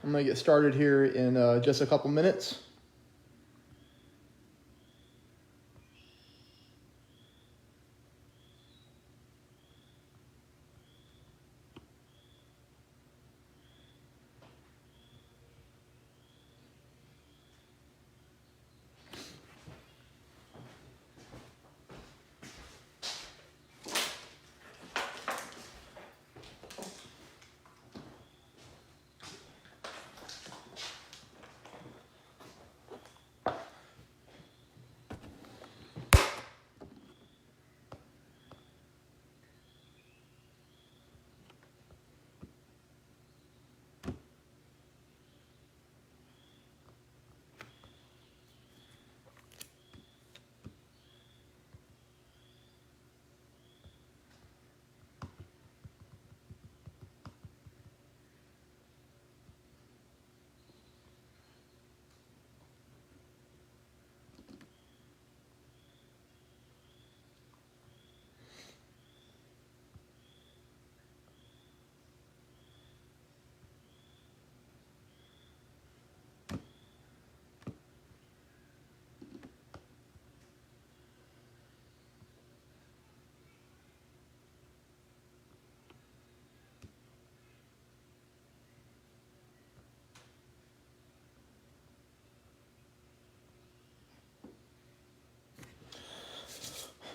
I'm going to get started here in just a couple minutes.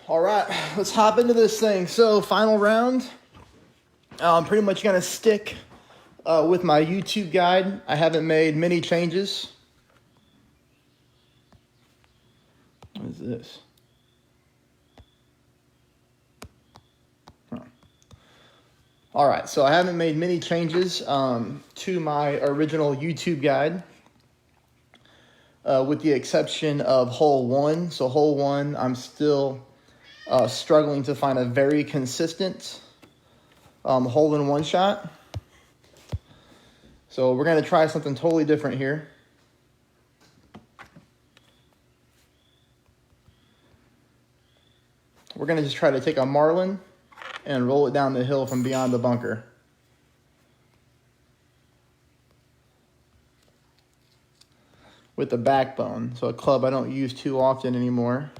All right, let's hop into this thing. So, final round. I'm pretty much going to stick with my YouTube guide. I haven't made many changes. What is this? Huh. All right, so I haven't made many changes to my original YouTube guide, with the exception of hole 1. So, hole 1, I'm still struggling to find a very consistent hole-in-one shot. So we're going to try something totally different here. We're going to just try to take a marlin and roll it down the hill from beyond the bunker. With the backbone, so a club I don't use too often anymore.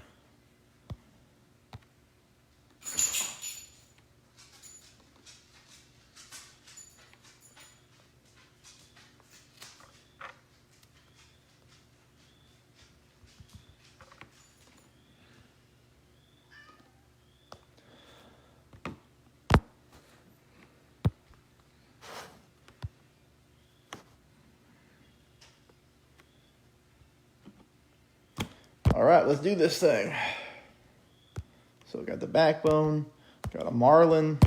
All right, let's do this thing. So we got the backbone, got a marlin.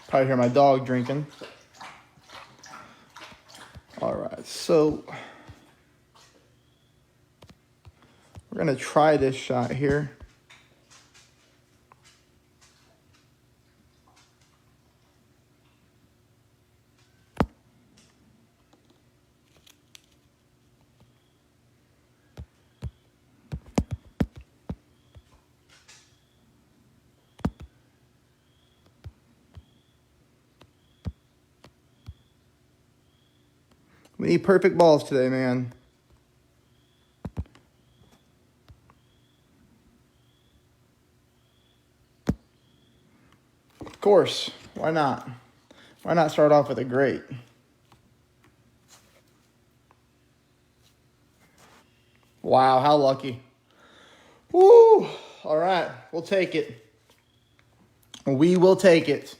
Probably hear my dog drinking. All right, so we're going to try this shot here. We need perfect balls today, man. Of course, why not? Why not start off with a great? Wow, how lucky. Woo! All right, we'll take it. We will take it.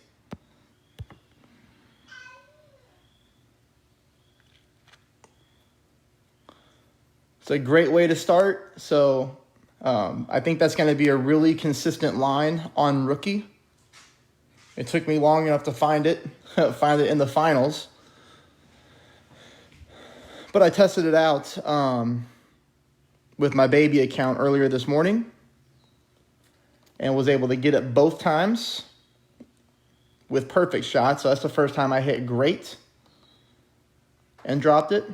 It's a great way to start. So I think that's going to be a really consistent line on rookie. It took me long enough to find it in the finals. But I tested it out with my baby account earlier this morning. and was able to get it both times with perfect shots. So that's the first time I hit great and dropped it.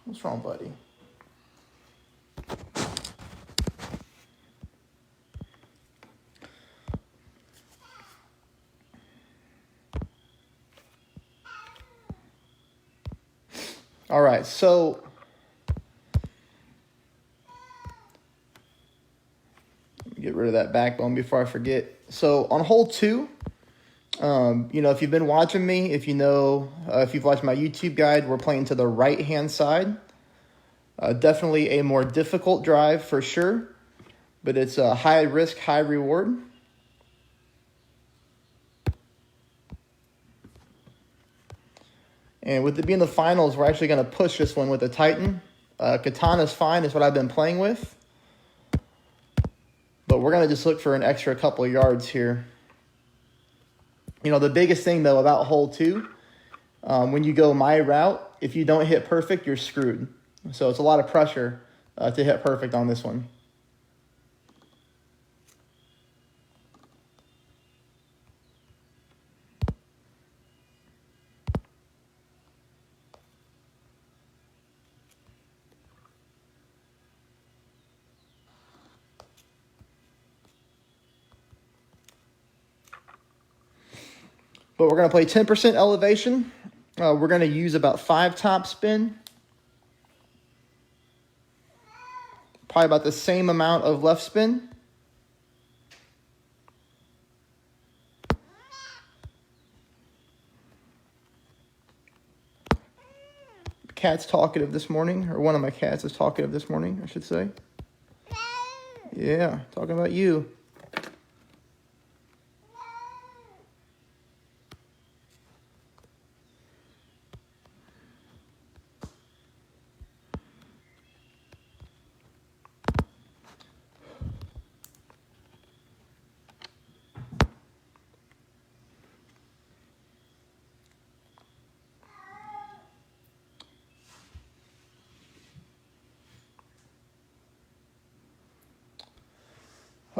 What's wrong, buddy? All right, so let me get rid of that backbone before I forget. So on hole 2, if you've been watching me, if you've watched my YouTube guide, we're playing to the right-hand side. Definitely a more difficult drive for sure, but it's a high risk, high reward. And with it being the finals, we're actually going to push this one with a Titan. Katana's fine, is what I've been playing with. But we're going to just look for an extra couple of yards here. The biggest thing, though, about hole 2, when you go my route, if you don't hit perfect, you're screwed. So it's a lot of pressure to hit perfect on this one. But we're going to play 10% elevation. We're going to use about 5 top spin. Probably about the same amount of left spin. Cat's talkative this morning, or one of my cats is talkative this morning, I should say. Yeah, talking about you.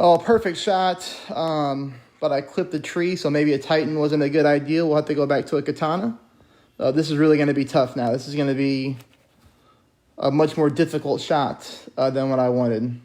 Oh, perfect shot, but I clipped the tree, so maybe a Titan wasn't a good idea. We'll have to go back to a Katana. This is really going to be tough now. This is going to be a much more difficult shot than what I wanted.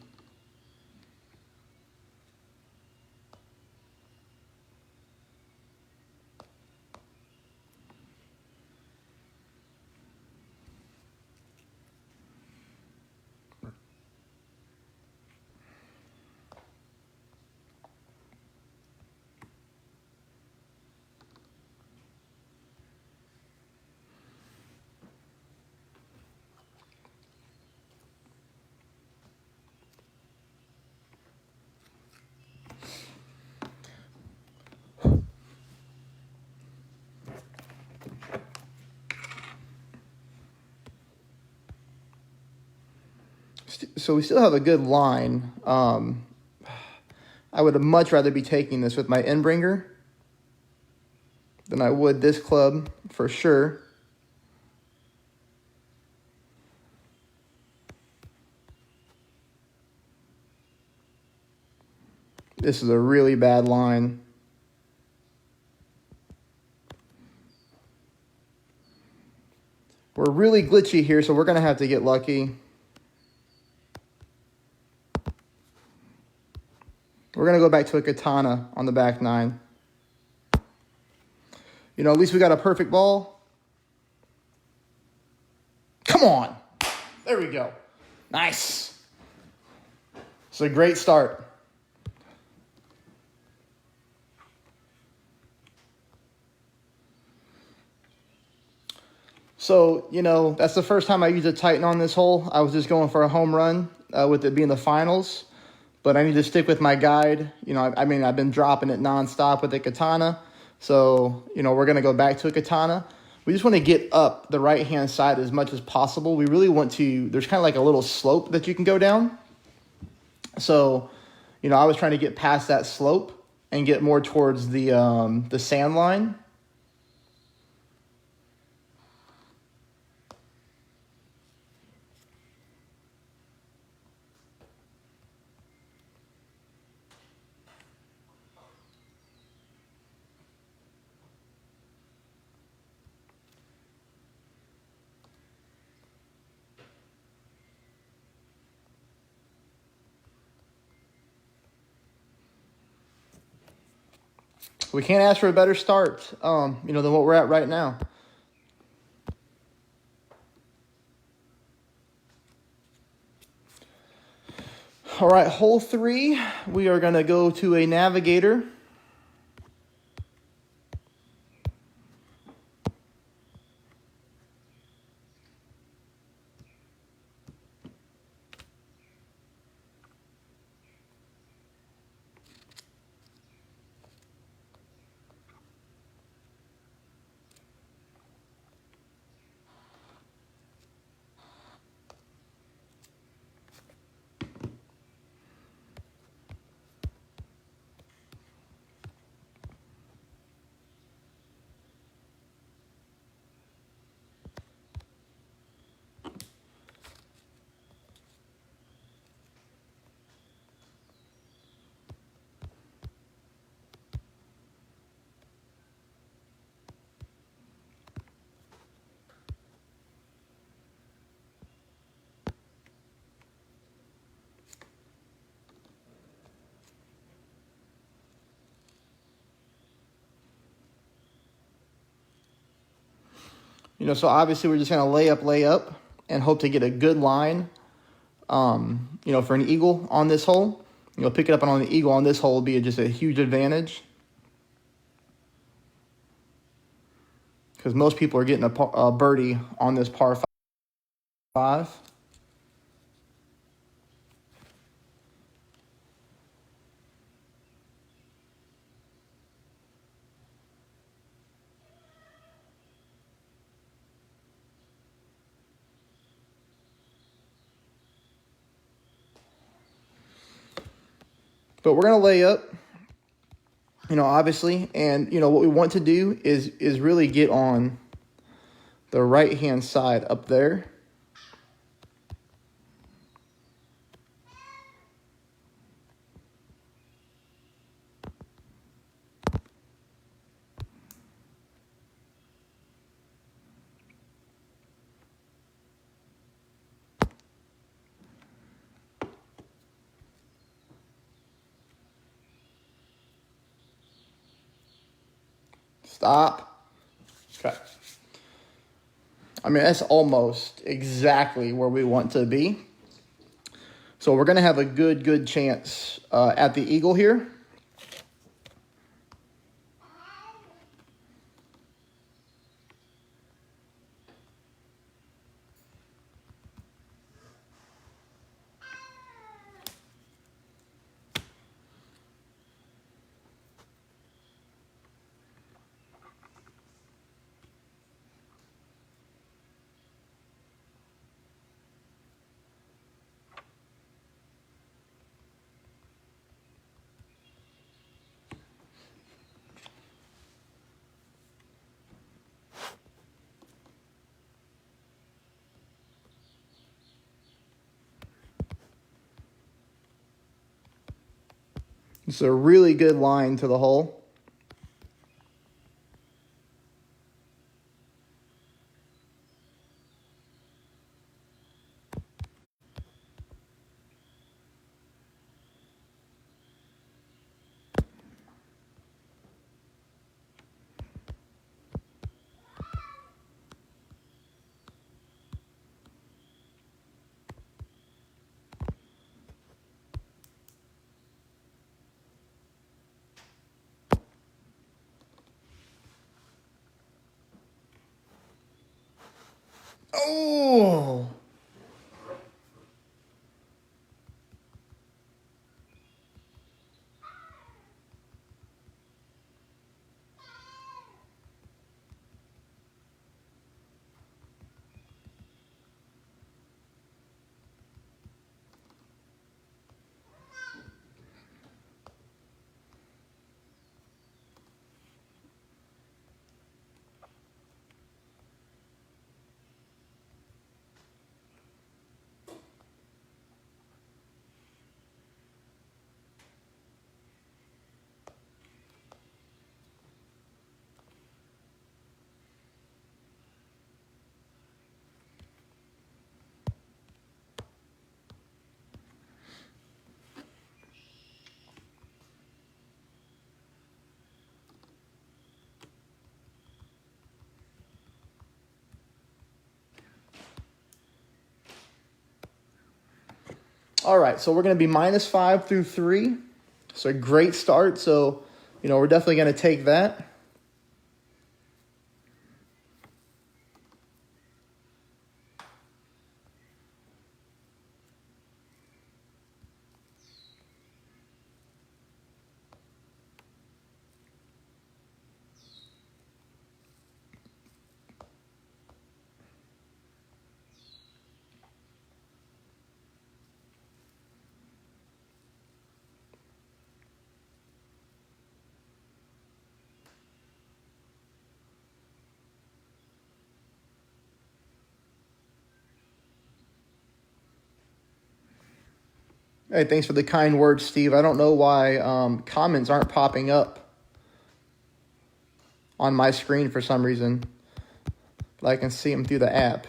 So we still have a good line. I would much rather be taking this with my Endbringer than I would this club, for sure. This is a really bad line. We're really glitchy here, so we're going to have to get lucky. We're going to go back to a Katana on the back 9. At least we got a perfect ball. Come on. There we go. Nice. It's a great start. So, that's the first time I used a Titan on this hole. I was just going for a home run with it being the finals. But I need to stick with my guide. I've been dropping it nonstop with the Katana. So, we're going to go back to a Katana. We just want to get up the right-hand side as much as possible. We really want to, there's kind of like a little slope that you can go down. So, I was trying to get past that slope and get more towards the sand line. We can't ask for a better start, than what we're at right now. All right, hole 3, we are going to go to a navigator. So obviously we're just going to lay up, and hope to get a good line, for an eagle on this hole. Pick it up on the eagle on this hole will be just a huge advantage. Because most people are getting a birdie on this par 5. But we're going to lay up, obviously. And, what we want to do is really get on the right-hand side up there. Stop. Okay. That's almost exactly where we want to be. So we're going to have a good chance at the eagle here. It's a really good line to the hole. All right, so we're going to be -5 through 3. So a great start. So, we're definitely going to take that. Hey, thanks for the kind words, Steve. I don't know why comments aren't popping up on my screen for some reason, but I can see them through the app.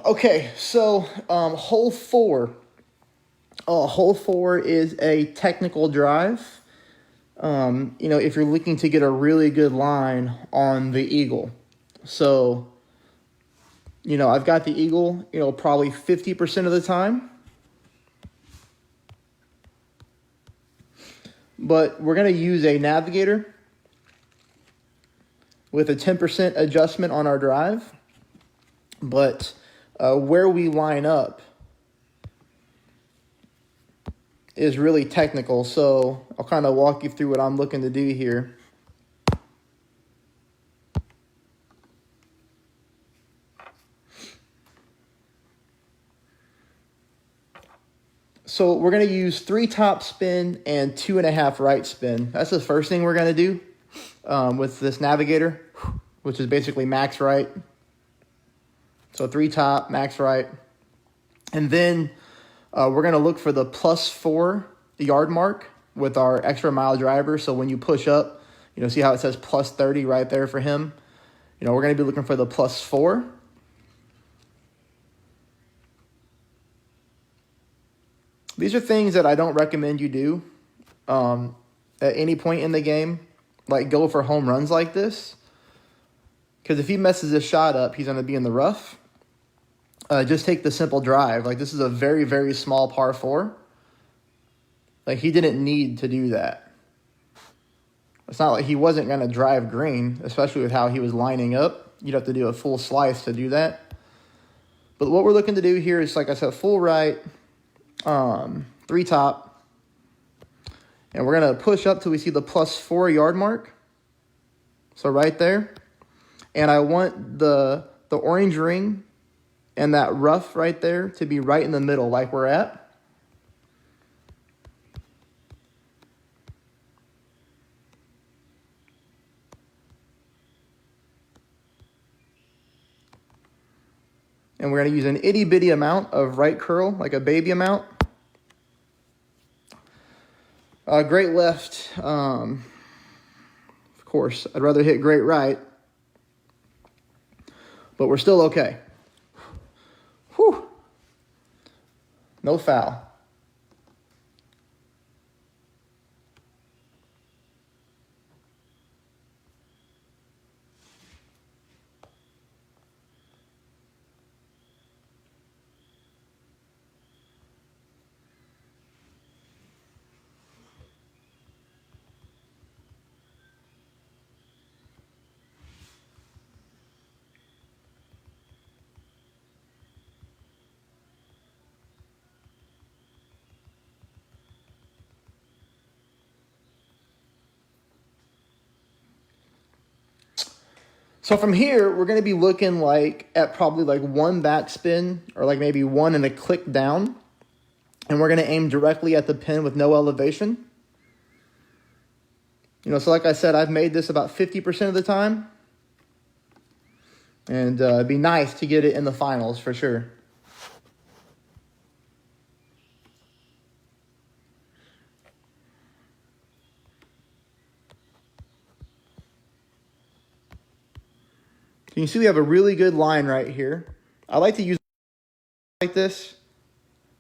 Okay, so hole 4. Hole 4 is a technical drive. If you're looking to get a really good line on the eagle. So, I've got the eagle, probably 50% of the time. But we're going to use a navigator with a 10% adjustment on our drive. But where we line up is really technical. So I'll kind of walk you through what I'm looking to do here. So we're going to use 3 top spin and 2.5 right spin. That's the first thing we're going to do with this navigator, which is basically max right. So 3 top, max right. And then we're going to look for the +4 yard mark with our extra mile driver. So when you push up, see how it says +30 right there for him? We're going to be looking for the +4. These are things that I don't recommend you do at any point in the game. Like go for home runs like this. Because if he messes this shot up, he's going to be in the rough. Just take the simple drive. Like this is a very, very small par 4. Like he didn't need to do that. It's not like he wasn't going to drive green, especially with how he was lining up. You'd have to do a full slice to do that. But what we're looking to do here is, like I said, full right, 3 top. And we're going to push up till we see the +4 yard mark. So right there. And I want the orange ring and that rough right there to be right in the middle like we're at. And we're going to use an itty-bitty amount of right curl, like a baby amount. Great left. Of course, I'd rather hit great right. But we're still okay. Whew. No foul. So from here, we're going to be looking at probably 1 backspin or maybe 1 and a click down. And we're going to aim directly at the pin with no elevation. So like I said, I've made this about 50% of the time. And it'd be nice to get it in the finals for sure. So you can see we have a really good line right here. I like to use it like this.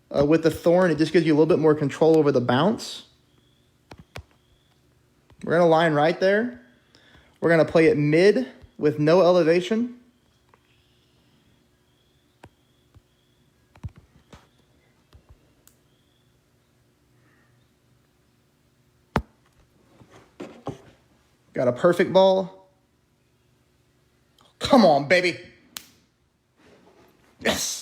With the thorn, it just gives you a little bit more control over the bounce. We're going to line right there. We're going to play it mid with no elevation. Got a perfect ball. Come on, baby. Yes.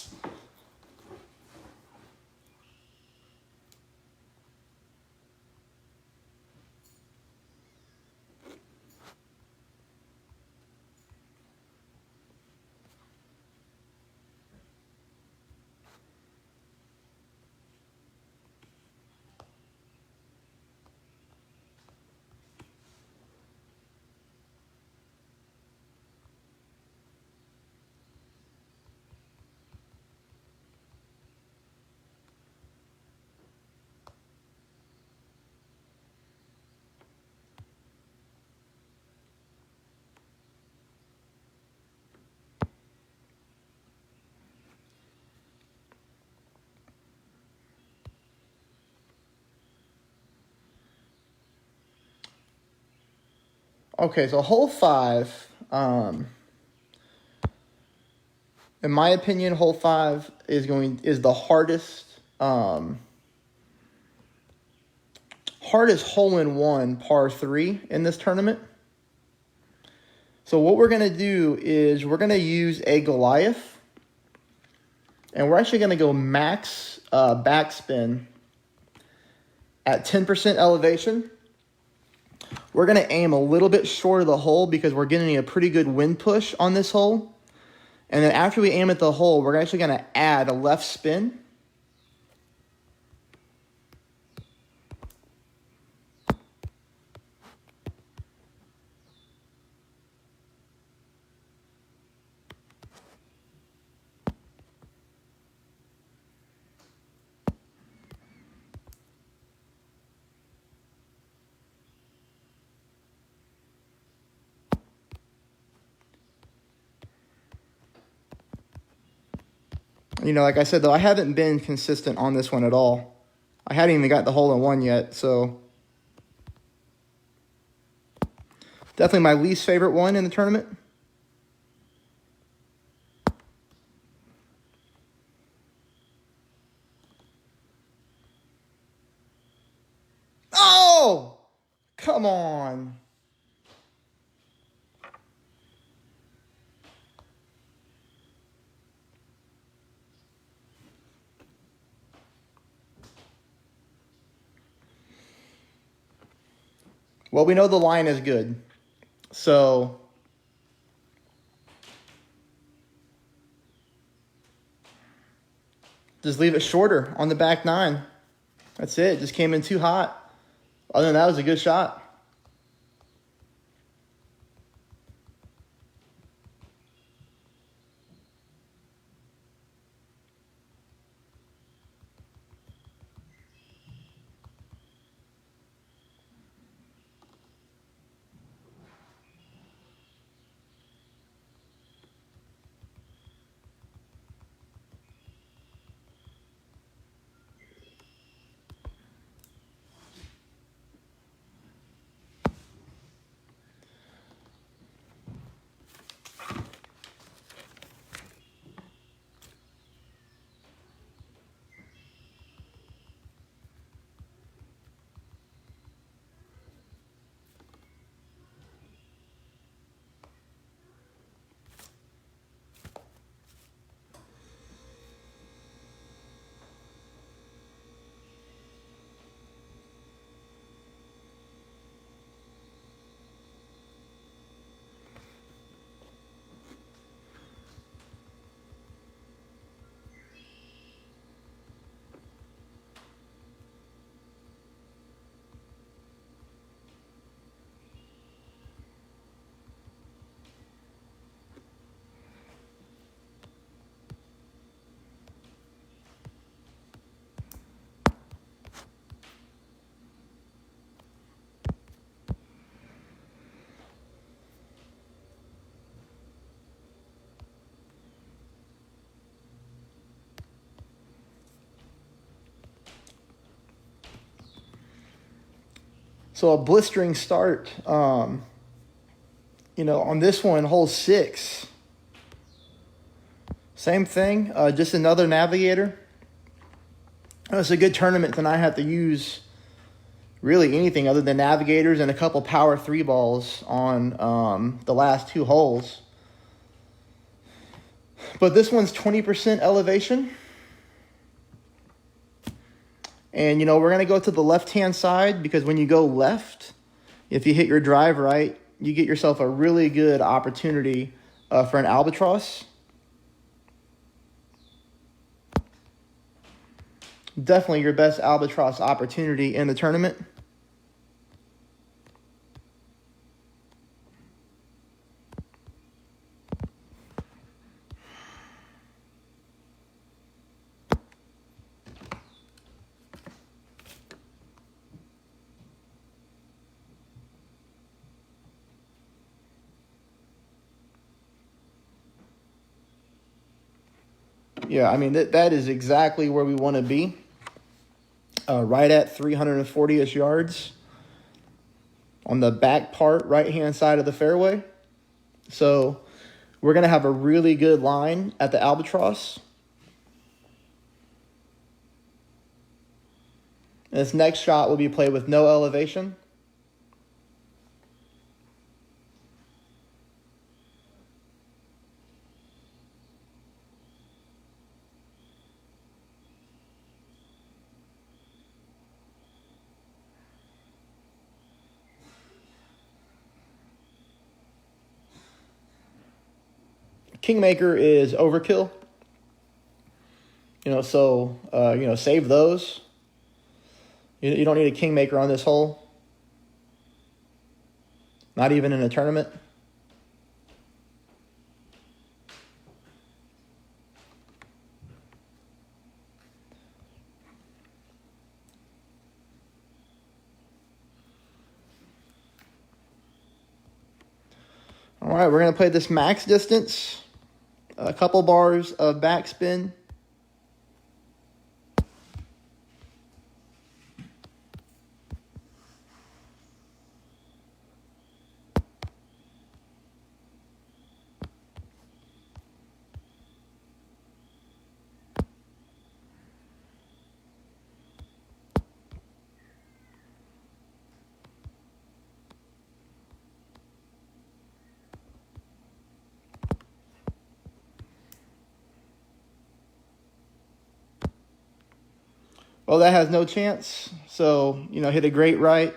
Okay, so hole 5, in my opinion, hole 5 is the hardest hardest hole-in-one par 3 in this tournament. So what we're going to do is we're going to use a Goliath, and we're actually going to go max backspin at 10% elevation. We're going to aim a little bit short of the hole because we're getting a pretty good wind push on this hole. And then after we aim at the hole, we're actually going to add a left spin. You know, like I said, though, I haven't been consistent on this one at all. I hadn't even got the hole-in-one yet, so definitely my least favorite one in the tournament. Oh! Come on. Well, we know the line is good. So just leave it shorter on the back 9. That's it. Just came in too hot. Other than that, it was a good shot. So a blistering start. You know, on this one, hole 6. Same thing, just another navigator. It's a good tournament, and I had to use really anything other than navigators and a couple power 3 balls on the last 2 holes. But this one's 20% elevation. And, you know, we're going to go to the left-hand side because when you go left, if you hit your drive right, you get yourself a really good opportunity for an albatross. Definitely your best albatross opportunity in the tournament. Yeah, I mean, that is exactly where we want to be. Right at 340-ish yards on the back part, right-hand side of the fairway. So we're going to have a really good line at the albatross. And this next shot will be played with no elevation. Kingmaker is overkill. You know, so, you know, save those. You don't need a Kingmaker on this hole. Not even in a tournament. All right, we're going to play this max distance. A couple bars of backspin. Well, that has no chance. So, you know, hit a great right.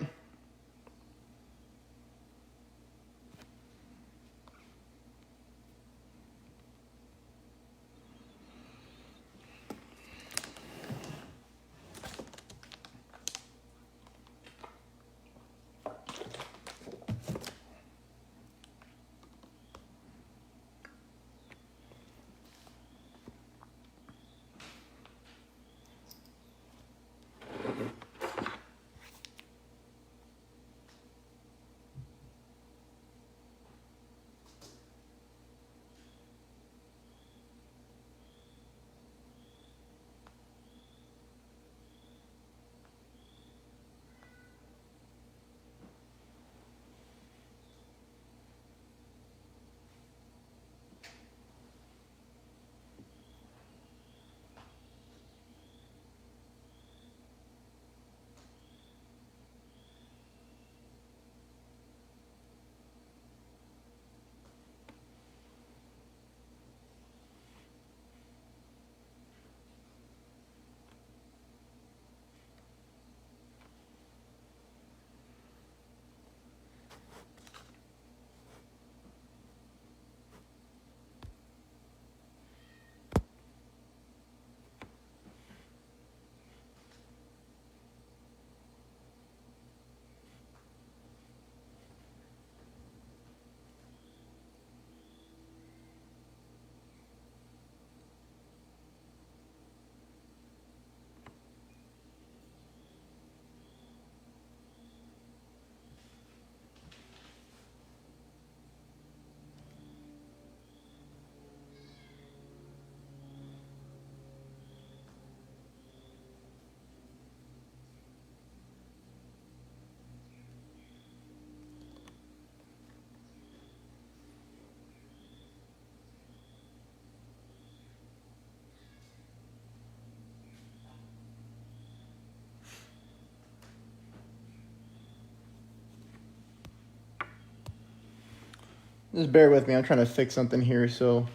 Just bear with me. I'm trying to fix something here, so.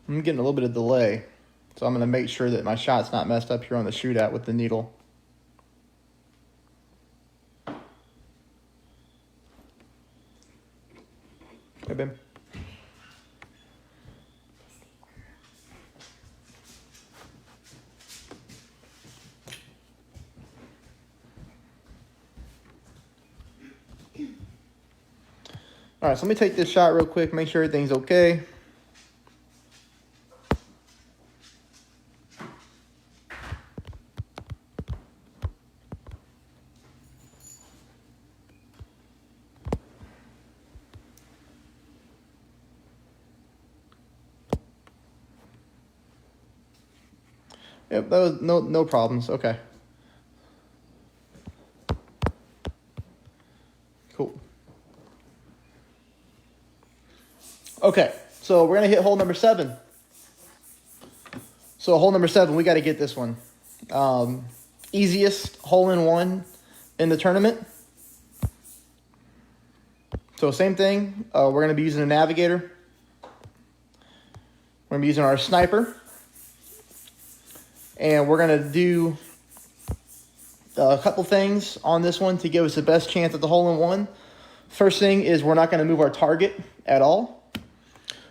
I'm getting a little bit of delay, so I'm going to make sure that my shot's not messed up here on the shootout with the needle. Hey, babe. All right, so let me take this shot real quick, make sure everything's okay. Yep, that was no problems. Okay. Cool. Okay, so we're going to hit hole number 7. So hole number 7, we got to get this one. Easiest hole-in-one in the tournament. So same thing, we're going to be using a navigator. We're going to be using our sniper. And we're going to do a couple things on this one to give us the best chance at the hole-in-one. First thing is we're not going to move our target at all.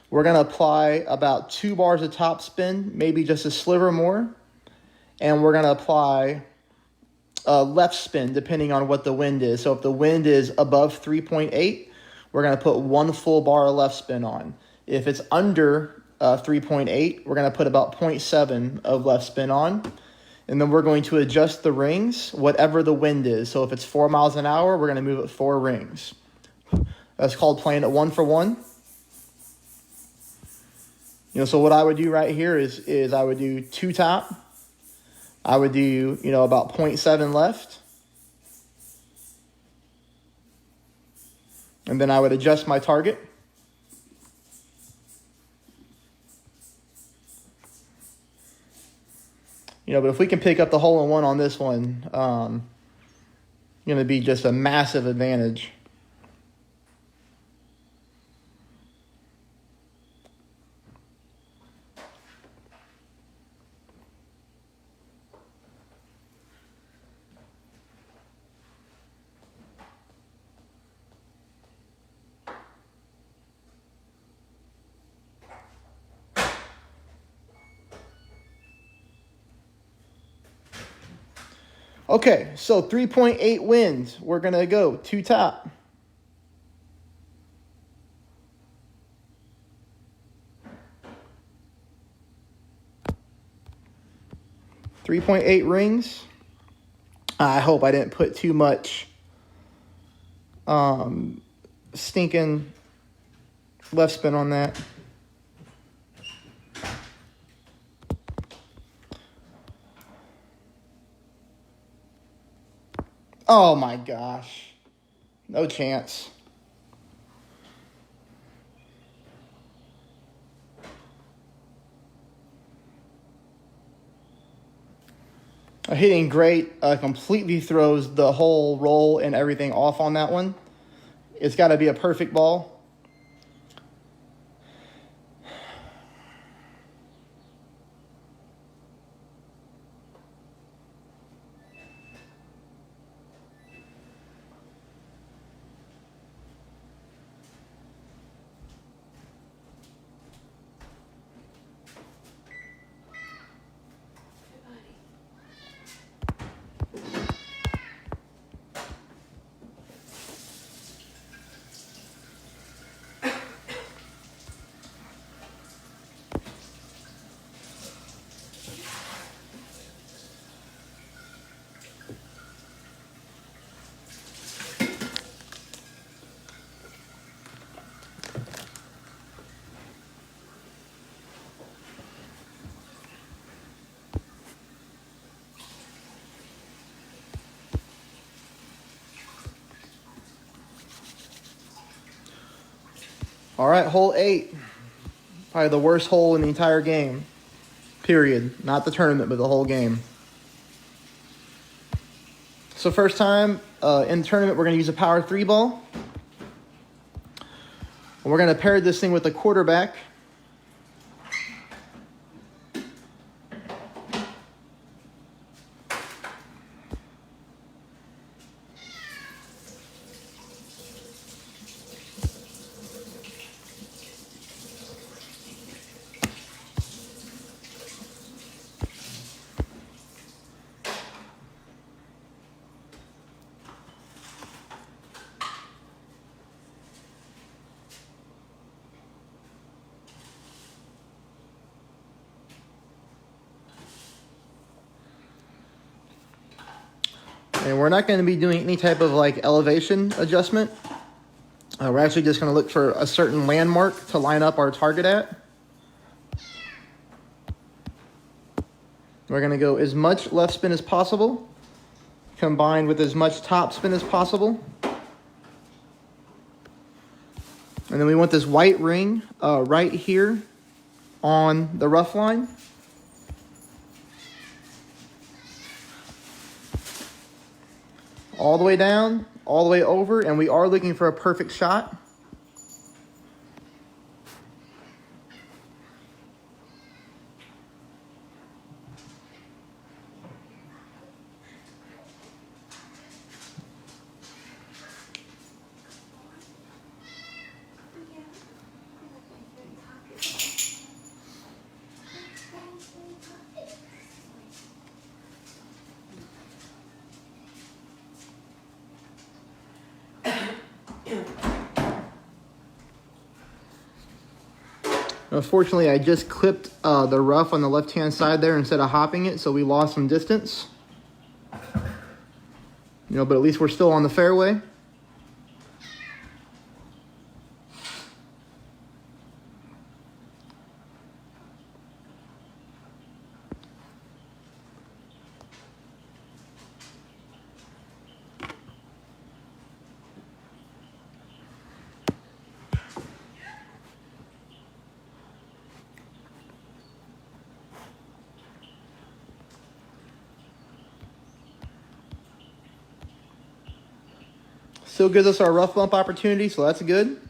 We're going to apply about 2 bars of top spin, maybe just a sliver more. And we're going to apply left spin depending on what the wind is. So if the wind is above 3.8, we're going to put 1 full bar of left spin on. If it's under 3.8, we're going to put about 0.7 of left spin on. And then we're going to adjust the rings, whatever the wind is. So if it's 4 miles an hour, we're going to move it 4 rings. That's called playing it 1 for 1. So what I would do right here is I would do 2 top. I would do, about 0.7 left. And then I would adjust my target. But if we can pick up the hole-in-one on this one, going to be just a massive advantage. Okay, so 3.8 wind. We're going to go 2 top. .8 rings. I hope I didn't put too much stinking left spin on that. Oh my gosh. No chance. Hitting great completely throws the whole roll and everything off on that one. It's got to be a perfect ball. All right, hole 8. Probably the worst hole in the entire game. Period. Not the tournament, but the whole game. So first time in the tournament, we're going to use a power 3 ball. We're going to pair this thing with a quarterback. And we're not going to be doing any type of like elevation adjustment. We're actually just going to look for a certain landmark to line up our target at. We're going to go as much left spin as possible, combined with as much top spin as possible. And then we want this white ring right here on the rough line. All the way down, all the way over, and we are looking for a perfect shot. Unfortunately, I just clipped the rough on the left-hand side there instead of hopping it, so we lost some distance. But at least we're still on the fairway. Still gives us our rough bump opportunity, so that's good.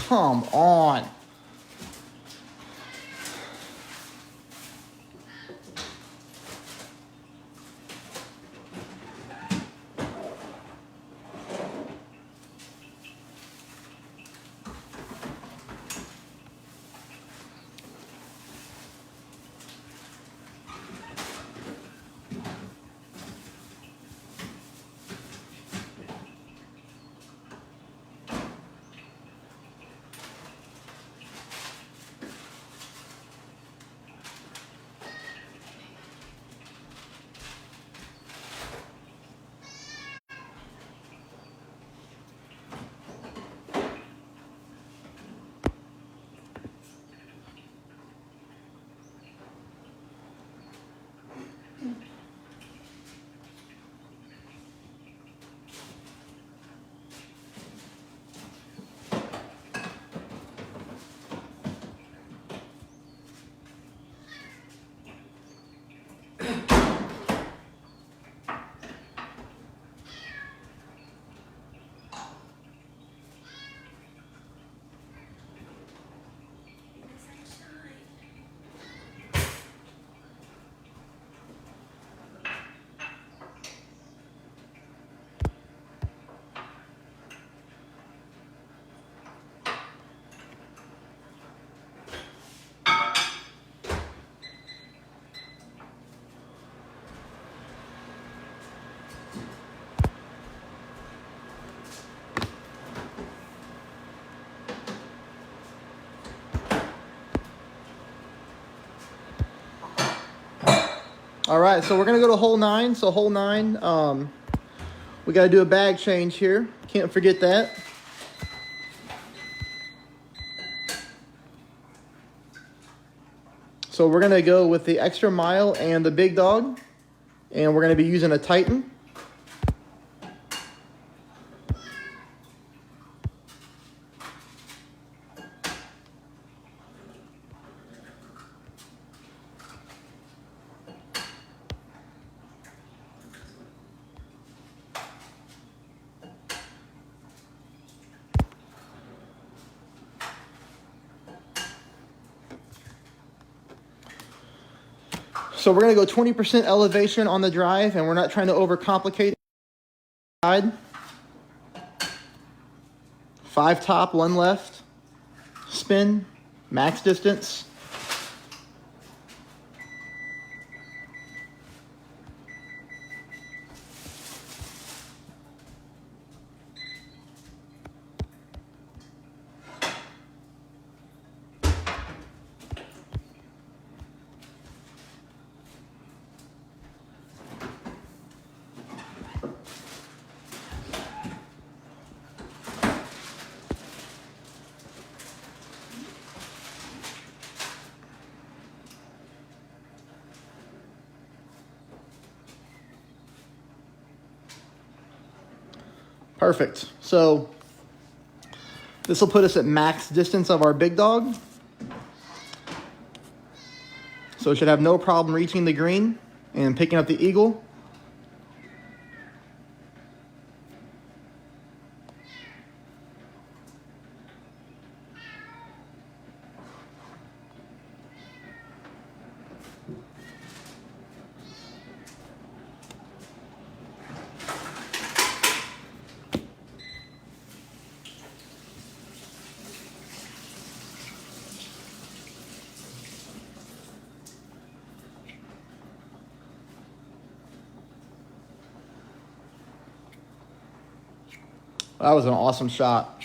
Come on. All right, so we're gonna go to hole 9. So hole 9, we gotta do a bag change here. Can't forget that. So we're gonna go with the Extra Mile and the Big Dog, and we're gonna be using a Titan. So we're gonna go 20% elevation on the drive, and we're not trying to overcomplicate it. 5 top, 1 left, spin, max distance. Perfect. So this will put us at max distance of our Big Dog. So it should have no problem reaching the green and picking up the eagle. That was an awesome shot.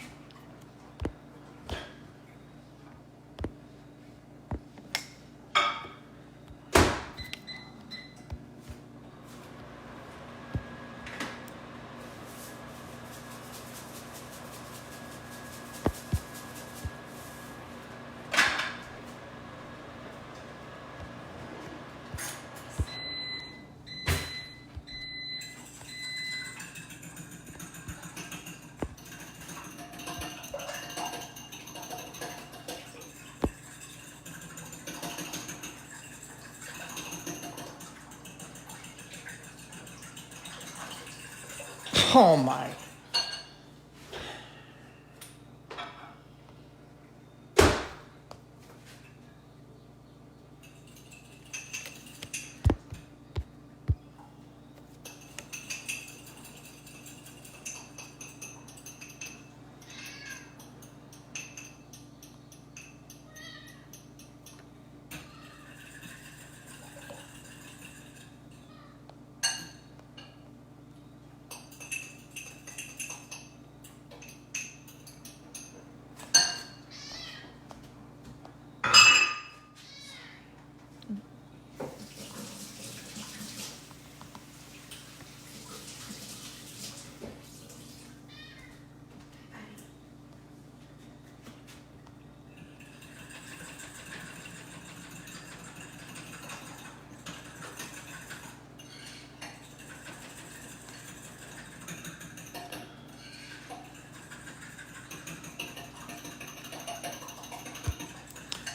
Oh my.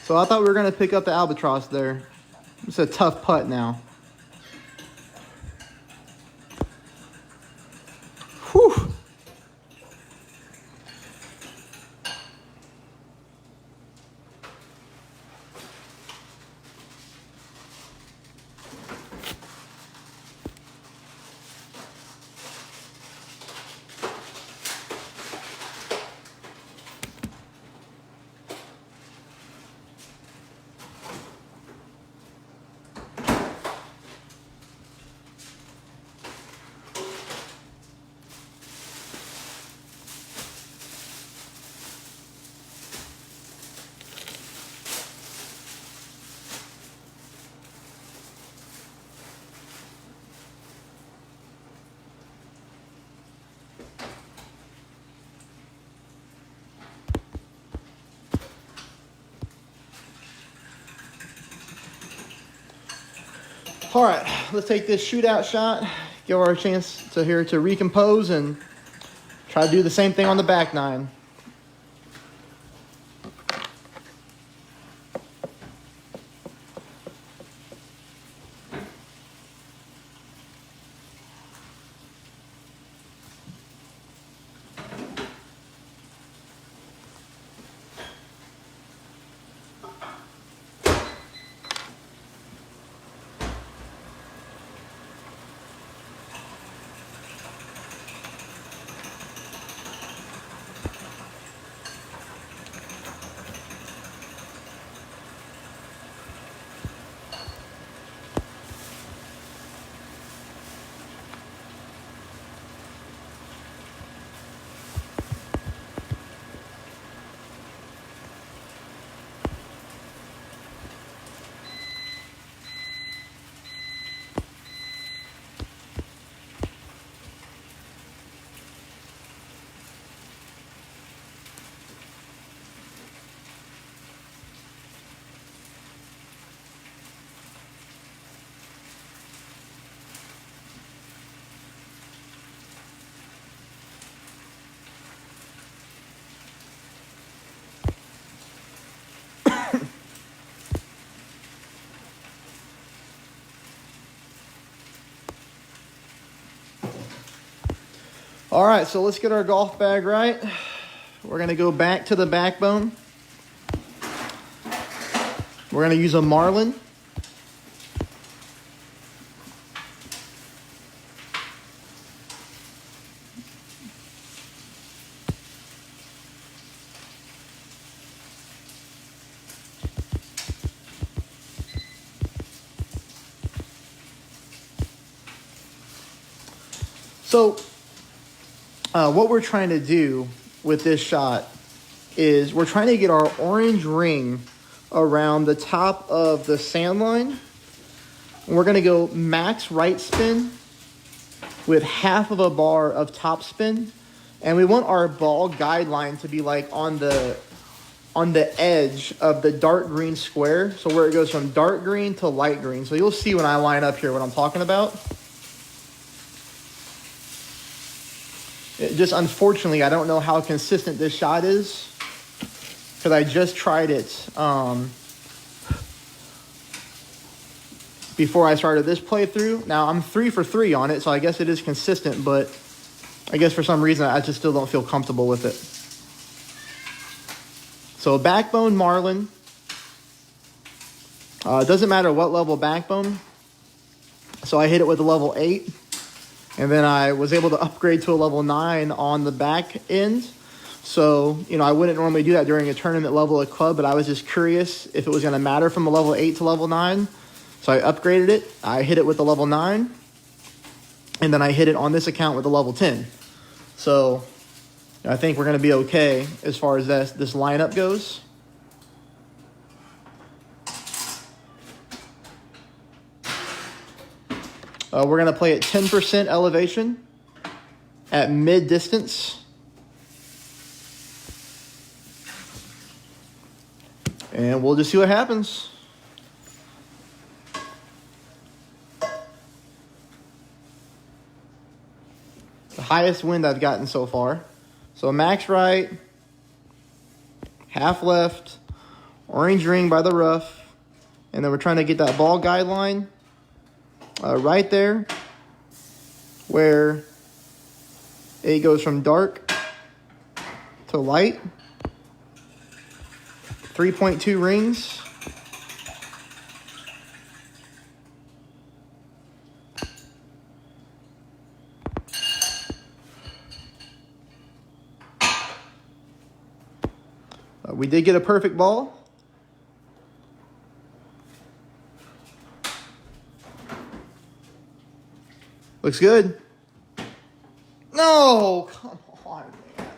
So I thought we were going to pick up the albatross there. It's a tough putt now. Whew. All right, let's take this shootout shot, give our chance to recompose and try to do the same thing on the back nine. All right, so let's get our golf bag right. We're gonna go back to the backbone. We're gonna use a Marlin. So what we're trying to do with this shot is we're trying to get our orange ring around the top of the sand line. And we're going to go max right spin with half of a bar of top spin. And we want our ball guideline to be like on the edge of the dark green square. So where it goes from dark green to light green. So you'll see when I line up here what I'm talking about. Just unfortunately, I don't know how consistent this shot is because I just tried it before I started this playthrough. Now, I'm 3 for 3 on it, so I guess it is consistent, but I guess for some reason I just still don't feel comfortable with it. So backbone Marlin. It doesn't matter what level backbone. So I hit it with a level 8. And then I was able to upgrade to a level 9 on the back end. So, I wouldn't normally do that during a tournament level of club, but I was just curious if it was going to matter from a level 8 to level 9. So I upgraded it. I hit it with a level 9. And then I hit it on this account with a level 10. So I think we're going to be okay as far as this lineup goes. We're going to play at 10% elevation at mid distance. And we'll just see what happens. The highest wind I've gotten so far. So max right, half left, orange ring by the rough. And then we're trying to get that ball guideline. Right there where it goes from dark to light. 3.2 rings. We did get a perfect ball. Looks good. No, come on, man.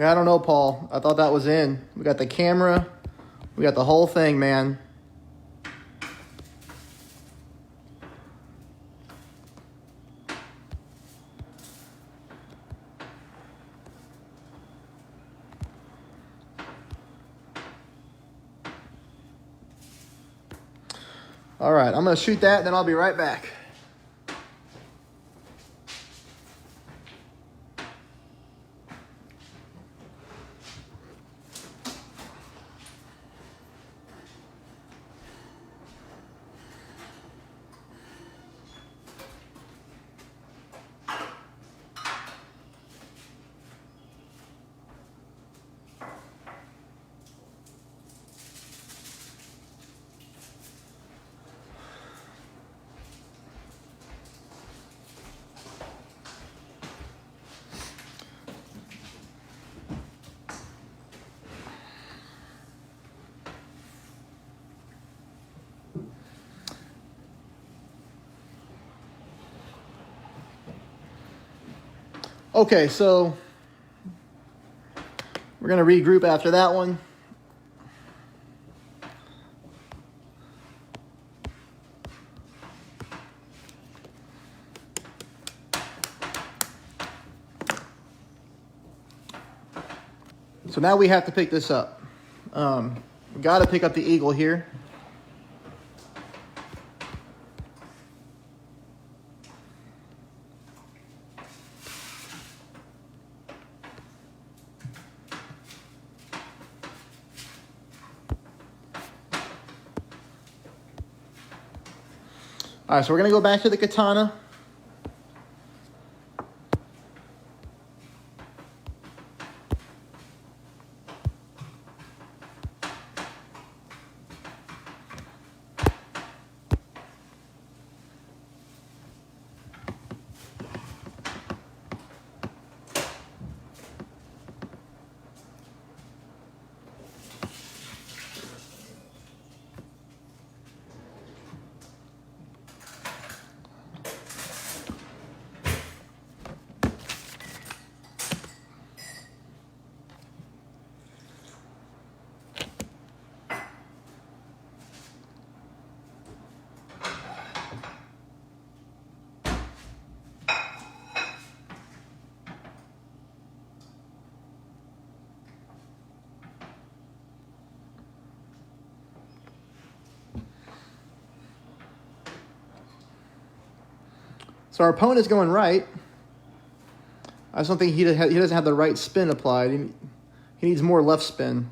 Yeah, I don't know, Paul. I thought that was in. We got the camera. We got the whole thing, man. All right, I'm going to shoot that, then I'll be right back. Okay, so we're going to regroup after that one. So now we have to pick this up. We got to pick up the eagle here. All right, so we're going to go back to the katana. So our opponent's going right. I just don't think he doesn't have the right spin applied. He needs more left spin.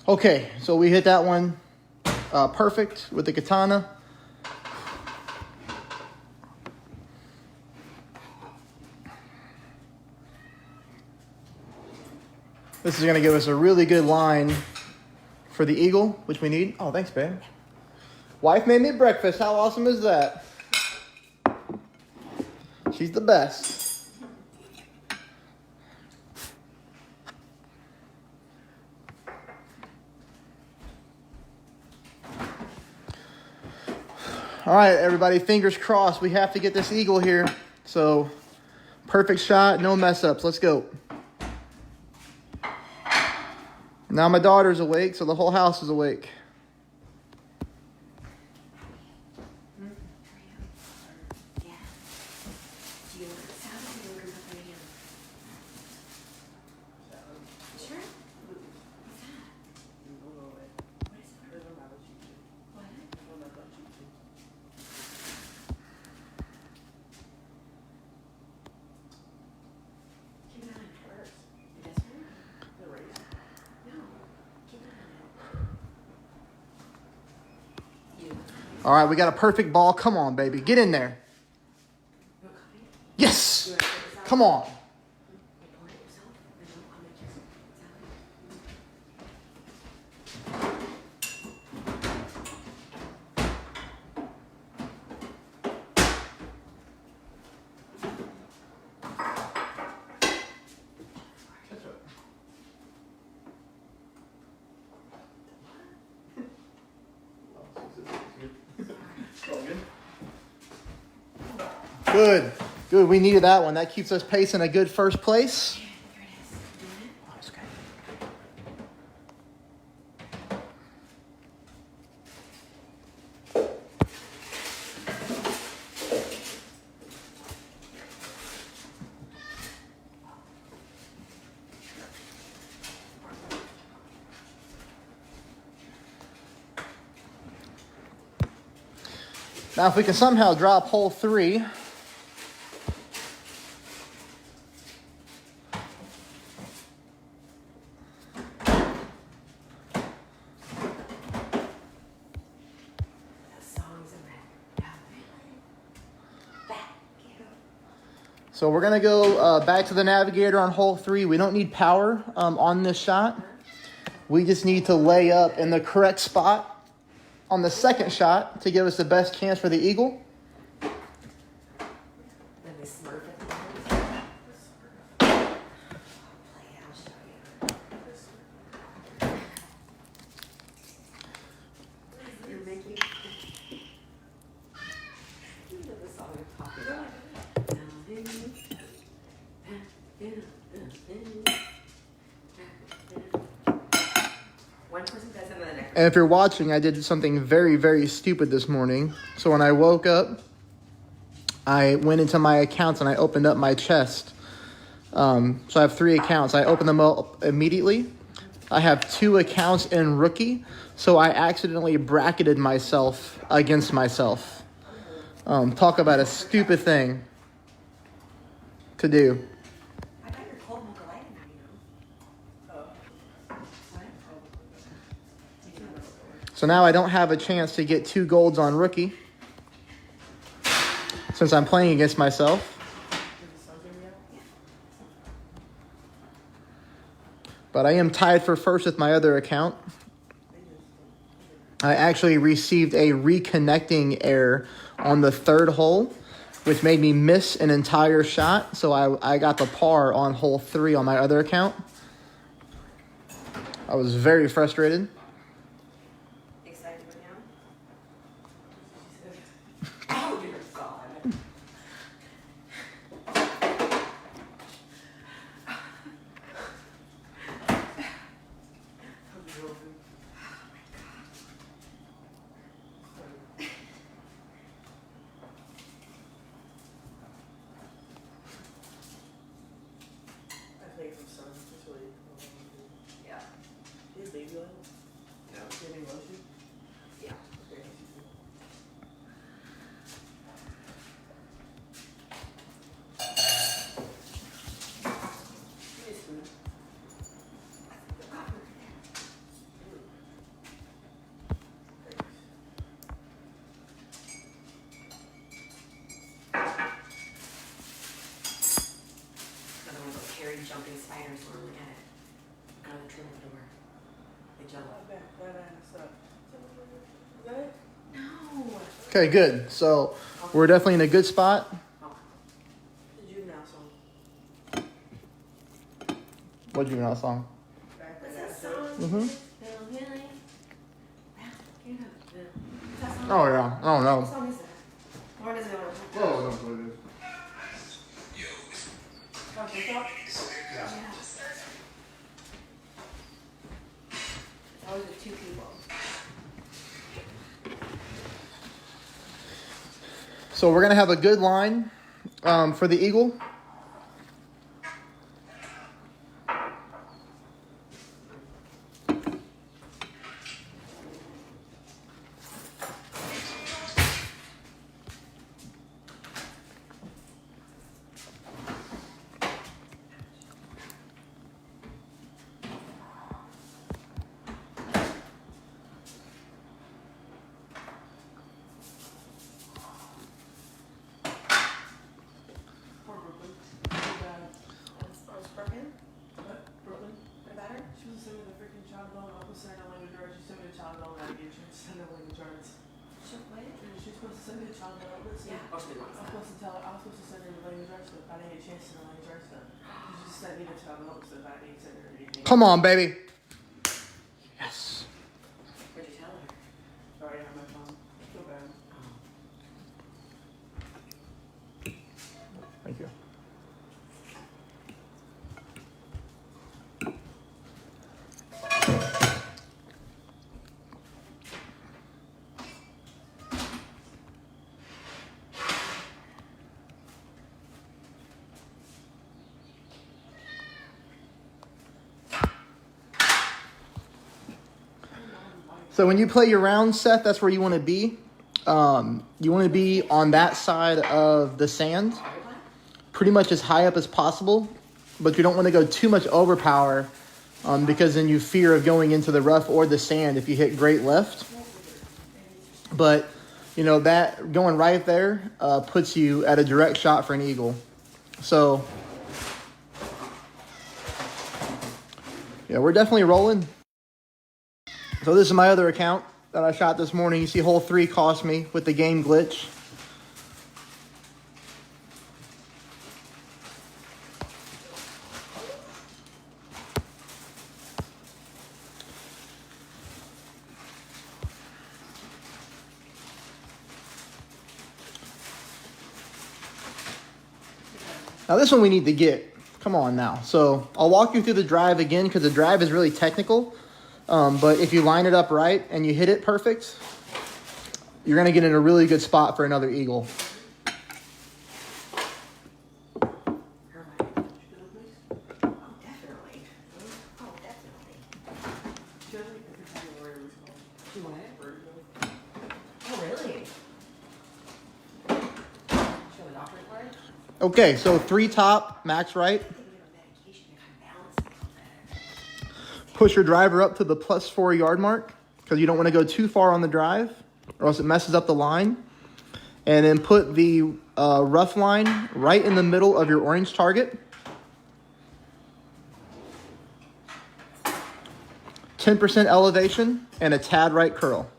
Okay, so we hit that one perfect with the katana. This is going to give us a really good line for the eagle, which we need. Oh, thanks, babe. Wife made me breakfast. How awesome is that? She's the best. All right, everybody, fingers crossed. We have to get this eagle here. So, perfect shot, no mess ups. Let's go. Now my daughter's awake, so the whole house is awake. All right, we got a perfect ball. Come on, baby. Get in there. Yes. Come on. Good. Good. We needed that one. That keeps us pacing a good first place. Now, if we can somehow drop hole 3, so we're going to go back to the navigator on hole 3. We don't need power on this shot. We just need to lay up in the correct spot on the second shot to give us the best chance for the eagle. Let me smurf it. I'll show you. You're making... You know the song I'm talking about. One person does it and the next. And if you're watching, I did something very, very stupid this morning. So when I woke up, I went into my accounts and I opened up my chest. So I have 3 accounts. I opened them up immediately. I have 2 accounts in rookie. So I accidentally bracketed myself against myself. Talk about a stupid thing to do. I got your cold mocha light in there, you know. So now I don't have a chance to get 2 golds on rookie since I'm playing against myself. But I am tied for first with my other account. I actually received a reconnecting error on the 3rd hole, which made me miss an entire shot. So I got the par on hole 3 on my other account. I was very frustrated. Excited now? Oh, dear God. Yeah. Is baby oil? No. Baby lotion? Yeah. Okay. It's food. Another one of those hairy jumping spiders when we at it. Out of the trim door. They jump. Is that it? No. Okay, good. So we're definitely in a good spot. Oh. The juvenile song. What juvenile song? Back What's when that I song? Mm-hmm. That song? Oh, yeah. I don't What know. song is that? Lauren doesn't know what I'm talking Oh, that's what it is. about. Yeah. It's always with 2 people. So we're going to have a good line for the eagle. supposed to send her chocolate. Listen. Yeah. Oh, somebody wants I was that. supposed to tell her. I was supposed to send her the Lane Dry stuff. I didn't get a chance to send the Lane Dry stuff. She just sent me the chocolate stuff. I didn't send her anything. Come on, baby. Yes. What'd you tell her? Sorry, I have my phone. I feel bad. Oh. Thank you. So when you play your round, Seth, that's where you want to be. You want to be on that side of the sand, pretty much as high up as possible, but you don't want to go too much overpower because then you fear of going into the rough or the sand if you hit great left. But, you know, that going right there puts you at a direct shot for an eagle. So, yeah, we're definitely rolling. So this is my other account that I shot this morning. You see hole 3 cost me with the game glitch. Now this one we need to get. Come on now. So I'll walk you through the drive again because the drive is really technical. But if you line it up right and you hit it perfect, you're going to get in a really good spot for another eagle. Hermione. Oh, definitely. Oh, definitely. She doesn't even tell me where it was called. You what? Virgo. Oh, really? Show the doctor card? Okay, so 3 top, max right. I think you have medication to kind of balance it a little bit. Push your driver up to the +4 yard mark because you don't want to go too far on the drive or else it messes up the line. And then put the rough line right in the middle of your orange target. 10% elevation and a tad right curl.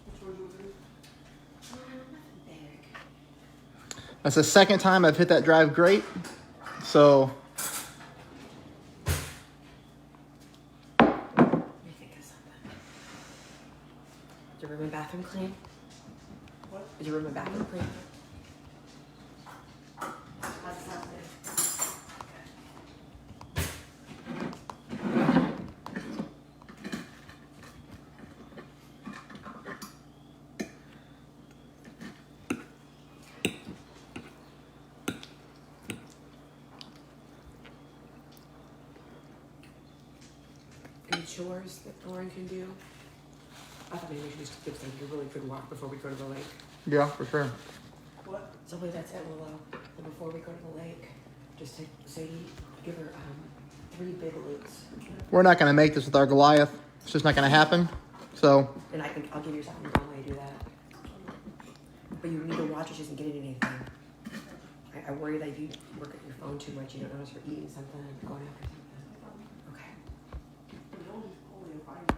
Which one was it? Nothing big. That's the second time I've hit that drive great. So Let me think of something. Is your room and bathroom clean? What? Is your room and bathroom clean? Any chores that Lauren can do? I thought maybe we should just give some a really good walk before we go to the lake. yeah, for sure. What? So hopefully that's it, Willow. And before we go to the lake, just take Sadie, give her 3 big loops. We're not going to make this with our Goliath. It's just not going to happen. So And I'll give you something to while you do that. But you need to watch her. She doesn't get anything. I worry that if you work at your phone too much, you don't notice her eating something and going after something. Okay. The only holy fire.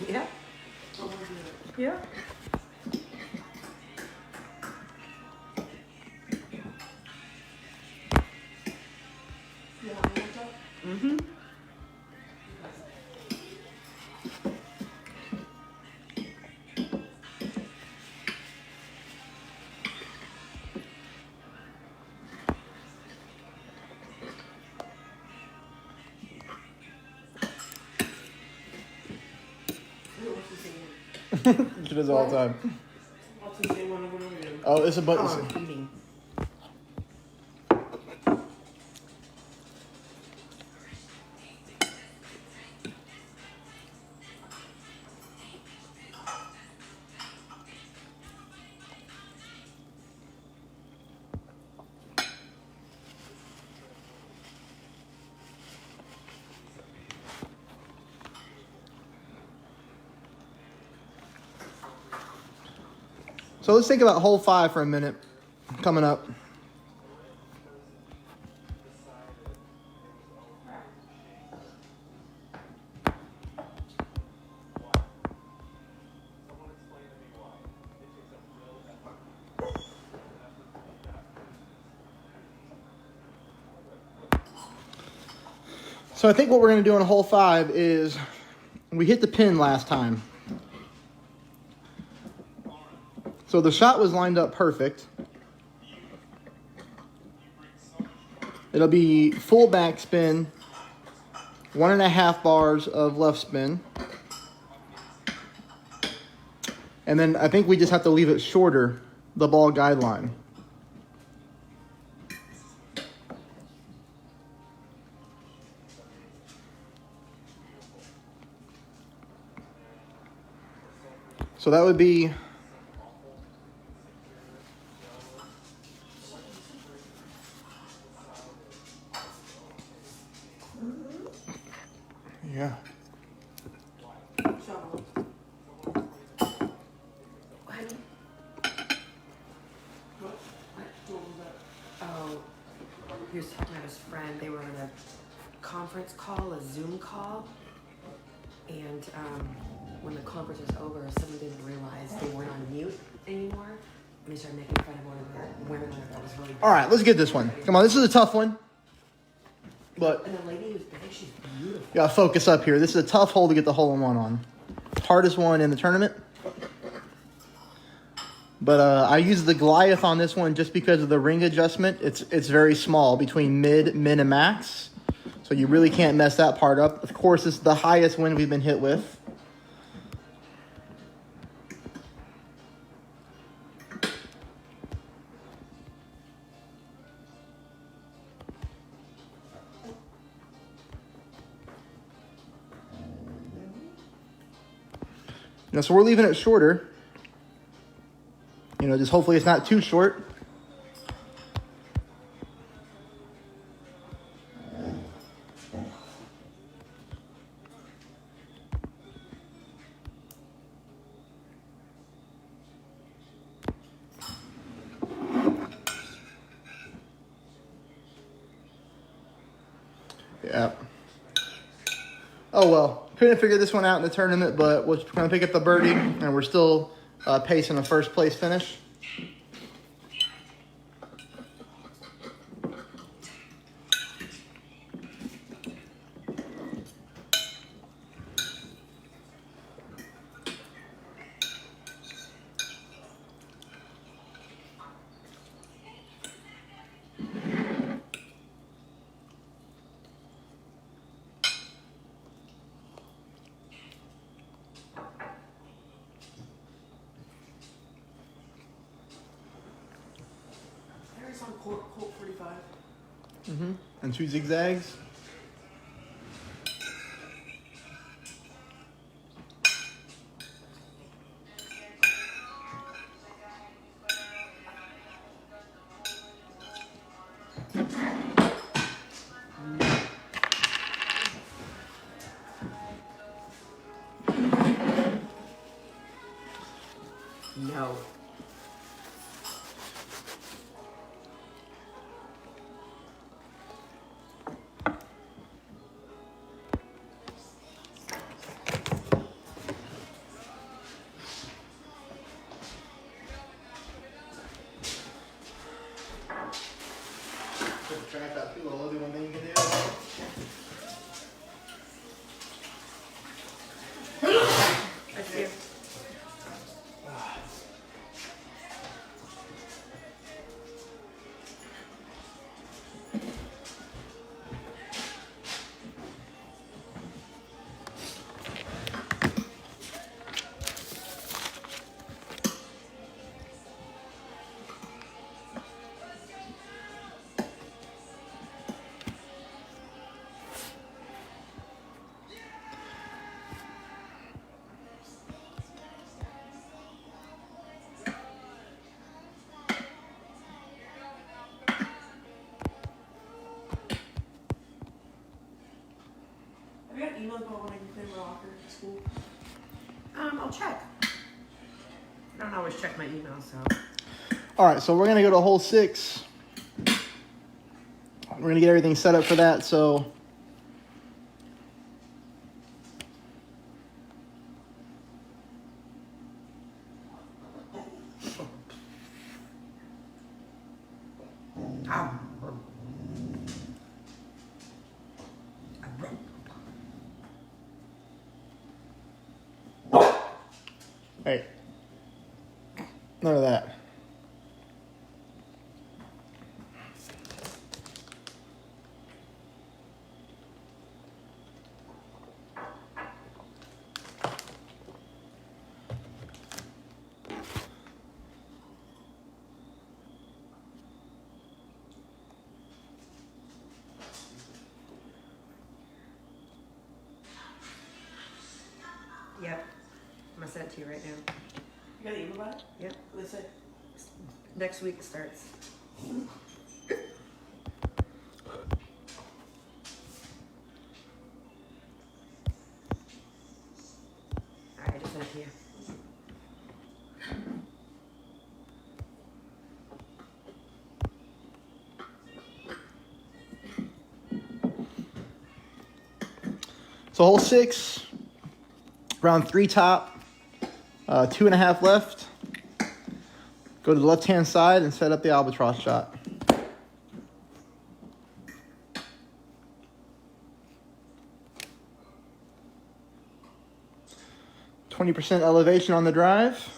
Yeah? Yeah. Mm-hmm. She does it all the time. I'll take the one over again. Oh, it's a button. Oh, I'm eating. So let's think about hole 5 for a minute. Coming up. So I think what we're going to do on hole 5 is we hit the pin last time. So the shot was lined up perfect. It'll be full backspin, 1.5 bars of left spin. And then I think we just have to leave it shorter, the ball guideline. So that would be yeah. Shovel. Honey? What? What was that? Oh, he was talking about his friend. They were on a conference call, a Zoom call. And when the conference was over, someone didn't realize they weren't on mute anymore. And they started making fun of one of the women that was really bad. All right, let's get this one. Come on, this is a tough one. But And the lady who's big, she's beautiful. you gotta focus up here. This is a tough hole to get the hole-in-one on. Hardest one in the tournament. But I use the Goliath on this one just because of the ring adjustment. It's very small between mid, min, and max. So you really can't mess that part up. Of course, it's the highest wind we've been hit with. Now, so we're leaving it shorter. You know, just hopefully it's not too short. Yeah. Oh, well. Couldn't figure this one out in the tournament, but we're going to pick up the birdie, and we're still pacing a first place finish. Harry's on Colt 45. And 2 zigzags. No. I see. email about when I can clean my locker at school? I'll check. I don't always check my email, so. All right, so we're gonna go to hole 6. We're gonna get everything set up for that. So Ow. hey, none of that. Yep. I'm gonna send it to you right now. You got an email about it? Yep. What they say? Next week it starts. Alright, I just sent it to you. So hole 6, round 3 top, 2.5 left. Go to the left-hand side and set up the albatross shot. %, elevation on the drive.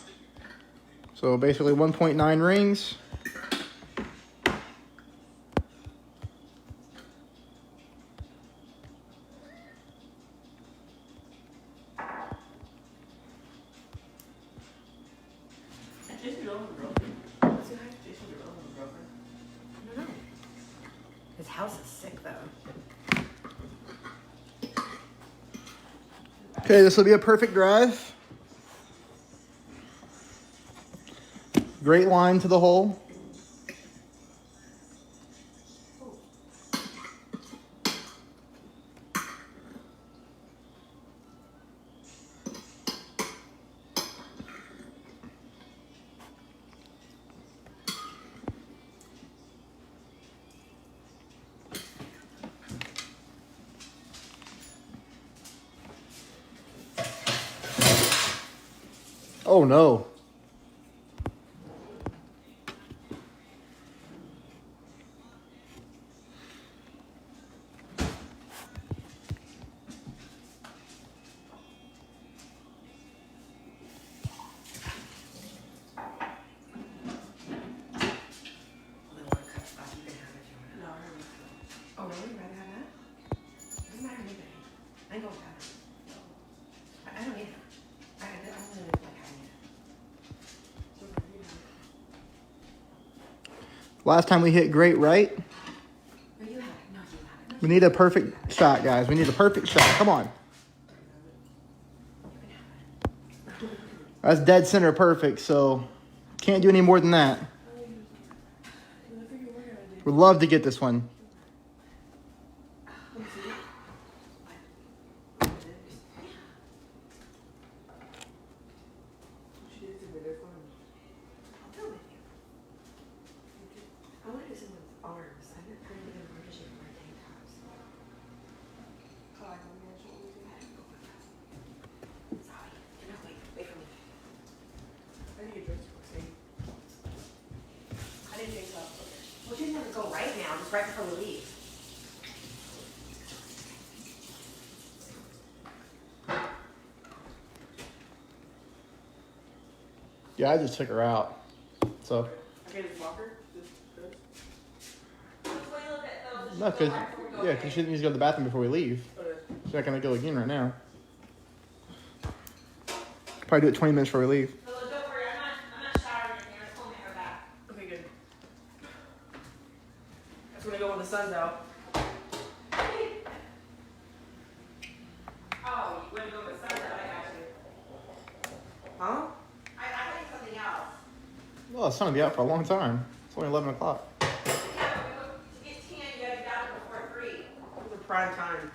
So basically 1.9 rings. Jason Derulo's girlfriend. What's it like? Jason Derulo's girlfriend. I don't know. His house is sick though. Okay, this will be a perfect drive. Great line to the hole. Oh no. No, I heard it. Oh, really? You'd rather have that? Doesn't matter to me, baby. I ain't going with that. I don't need it. I don't really like having it. Last time we hit great right. Or you have it. No, you have it. No, We need a perfect shot, guys. We need a perfect shot. Come on. That's dead center perfect, so can't do any more than that. We'd love to get this one. She did it there for me. I'll do it with you. I want to do someone's arms. I'm not trying to get a bunch of shit for my tank tops. I like my man, she always did. Sorry. No, wait for me. I need a dress for Sadie. I didn't think so. Okay. Well, you never go right now, just right before we leave. Yeah, I just took her out. So, Okay, this blocker? This. no, because she needs to go to the bathroom before we leave. Okay. She's not going to go again right now. Probably do it 20 minutes before we leave. Don't worry, I'm not showering in here. I'm pulling my hair back. Okay, good. That's when I go when the sun's out. Oh, you went to go with sunset. I got you. Huh? I think something else. Well, it's going to be out for a long time. It's only 11 o'clock. Yeah, but to get tan, you gotta get out before 3. It was a prime time.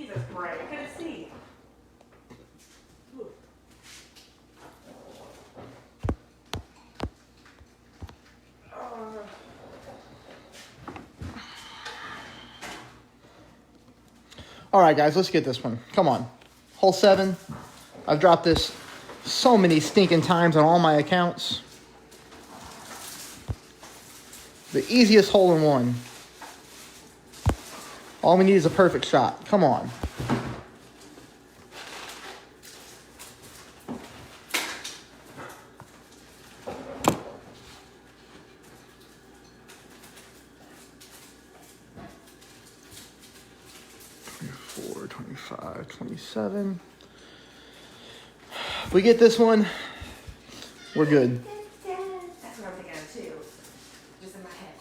Jesus Christ. I couldn't see. Ooh. All right, guys, let's get this one. Come on. Hole 7. I've dropped this so many stinking times on all my accounts. The easiest hole in one. All we need is a perfect shot. Come on. Four, 25, 27. If we get this one, we're good. That's what I'm thinking of too. Just in my head.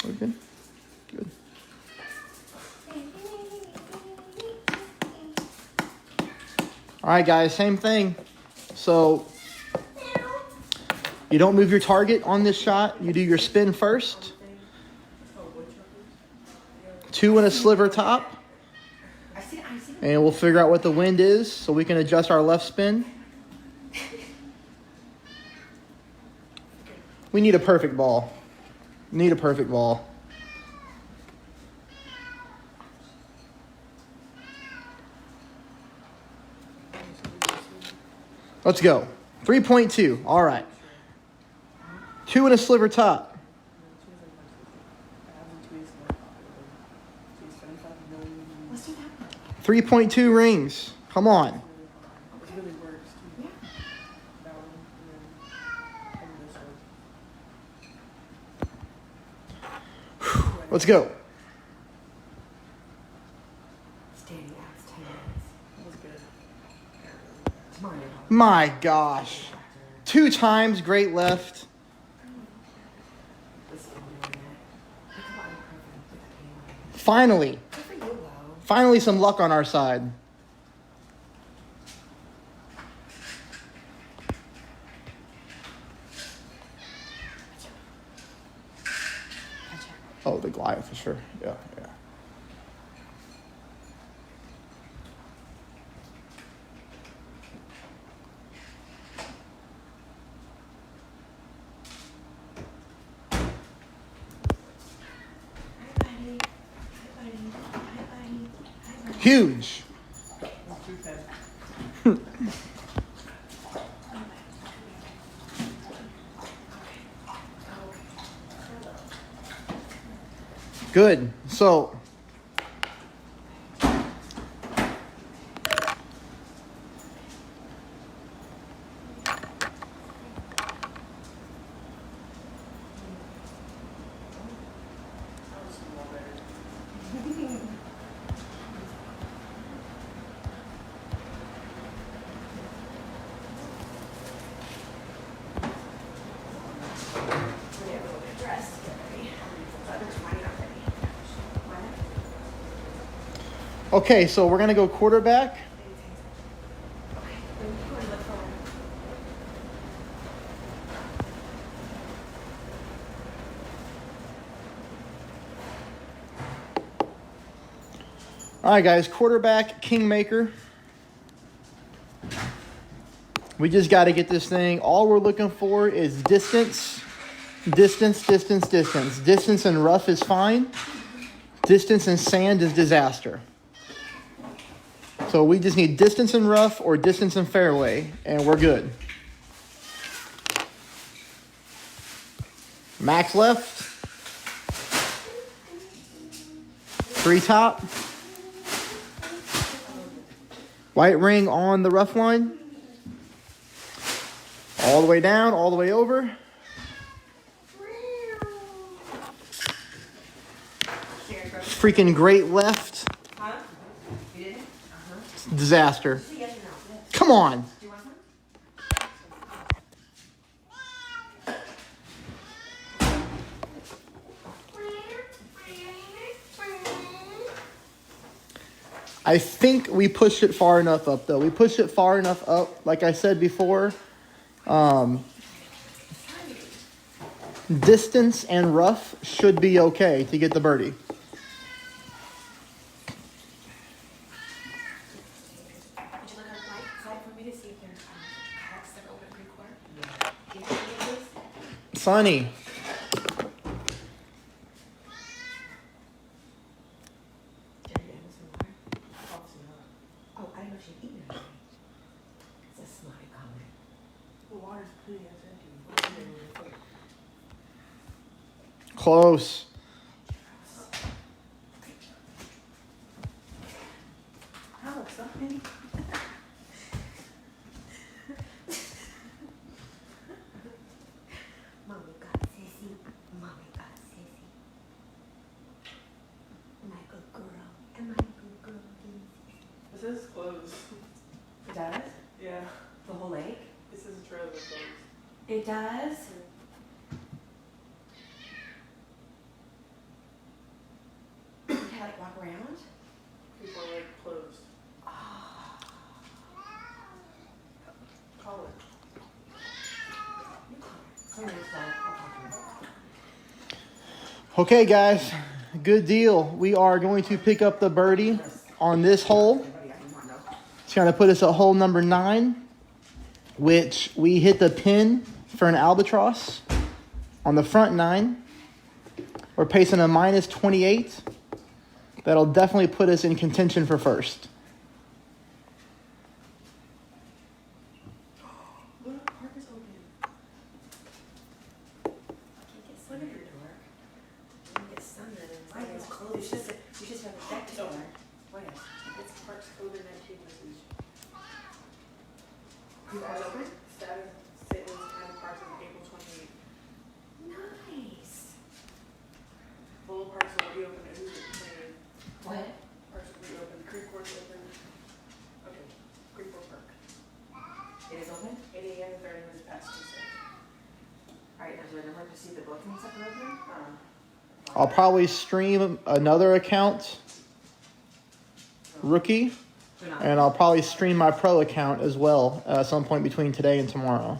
We're good. Good. All right, guys, same thing. So you don't move your target on this shot. You do your spin first. 2 and a sliver top. I see. And we'll figure out what the wind is so we can adjust our left spin. We need a perfect ball. Need a perfect ball. Let's go. 3.2. All right. 2 and a sliver top. 3.2 rings. Come on. It really works too. Yeah. That one, and this one. Let's go. Standing axe 10 minutes. That was good. Tomorrow. My gosh. 2 times great left. Listen, I'm doing that. Think about improving with that anyway. Finally. Good for you, though. Finally some luck on our side. Oh, the Goliath for sure. Yeah. Hi, buddy. Hi, buddy. Hi, buddy. Hi, buddy. Huge. That's too fast. Good. So, That was a lot better. We have a little bit dressed. Get ready. So others might not ready. Why not? okay, so we're going to go quarterback. Okay. Then you go and look for All right, guys, quarterback, kingmaker. We just got to get this thing. All we're looking for is distance. Distance and rough is fine. Distance and sand is disaster. So we just need distance and rough or distance and fairway, and we're good. Max left. 3 top. White ring on the rough line. All the way down, all the way over. Freaking great left. Huh? You didn't? Uh-huh. Disaster. Say yes or no. Yes. Come on. Do you want some? I think we pushed it far enough up, though. We pushed it far enough up, like I said before. Distance and rough should be okay to get the birdie. Sunny. Jerry, you have some water? Obviously not. Oh, I didn't know she'd eaten it. It's a snotty comment. The water's pretty as empty. Close. How? Something? Mommy got sissy. Mommy got sissy. My good girl. And my good girl. It says closed. It does? Yeah. The whole lake? It says a trailer closed. It does? You can like walk around? People are like closed. Call it. Sorry, it's like, I'll talk to her. Okay, guys. Good deal. We are going to pick up the birdie on this hole. It's going to put us at hole number 9, which we hit the pin for an albatross on the front 9. We're pacing a minus 28. That'll definitely put us in contention for first. Look, park is open. Can't get sun under your door. You can get sun under it. Mine is closed. You should have a deck to door. What else? It's Parks COVID-19 message. Your car's open? Status St. Louis County Parks on April 28th. Nice. Full parks will reopen at who's it? What? Parks will reopen. Creek Court's open. Okay. Creek Court Park. It is open? 8 a.m. 30 minutes past 2 Alright, now is there a number to see the bookings that are open? I'll probably stream another account, Rookie, They're not. and I'll probably stream my pro account as well at some point between today and tomorrow.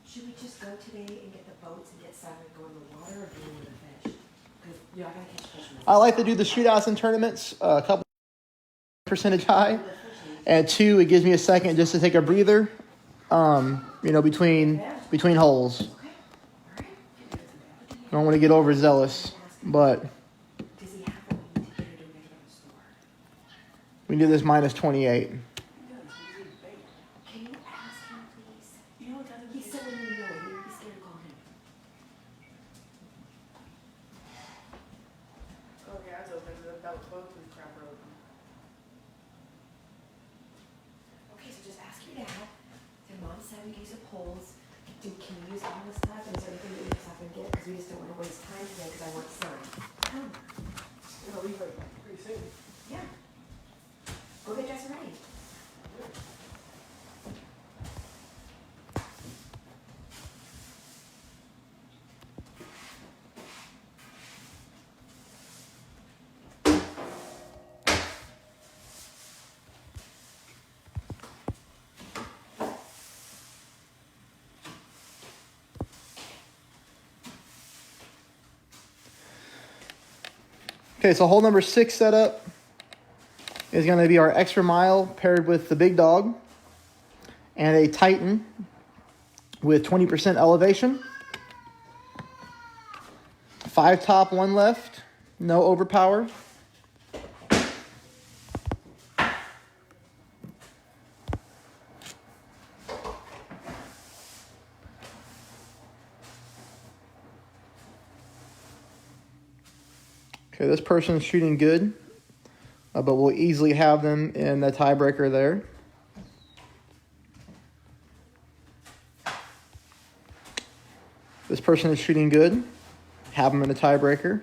Should we just go today and get the boats and get Saturday and go in the water, or do we want to fish? Because you're not going to catch fish in this. I like to do the shootouts and tournaments a couple percentage high. And 2, it gives me a second just to take a breather, between holes. Okay. Alright. I don't want to get overzealous, but Does he have what we need to get her to make it at the store? we can do this minus 28. Can you ask him, please? You know what that He is? said when you know, he would be scared to call him. Oh, yeah, it's open. The both and crap are open. Okay, so just ask your dad. Their mom said we use the poles. Can you use all this stuff? And is there anything that we just have to get? Because we just don't want to waste time today because I want sun. Tell him. We'll leave like pretty soon. Yeah. Go get dressed and ready. Okay, so hole number 6 setup is going to be our extra mile paired with the big dog and a Titan with 20% elevation. 5 top, 1 left, no overpower. Okay, this person's shooting good, but we'll easily have them in the tiebreaker there. This person is shooting good, have them in the tiebreaker.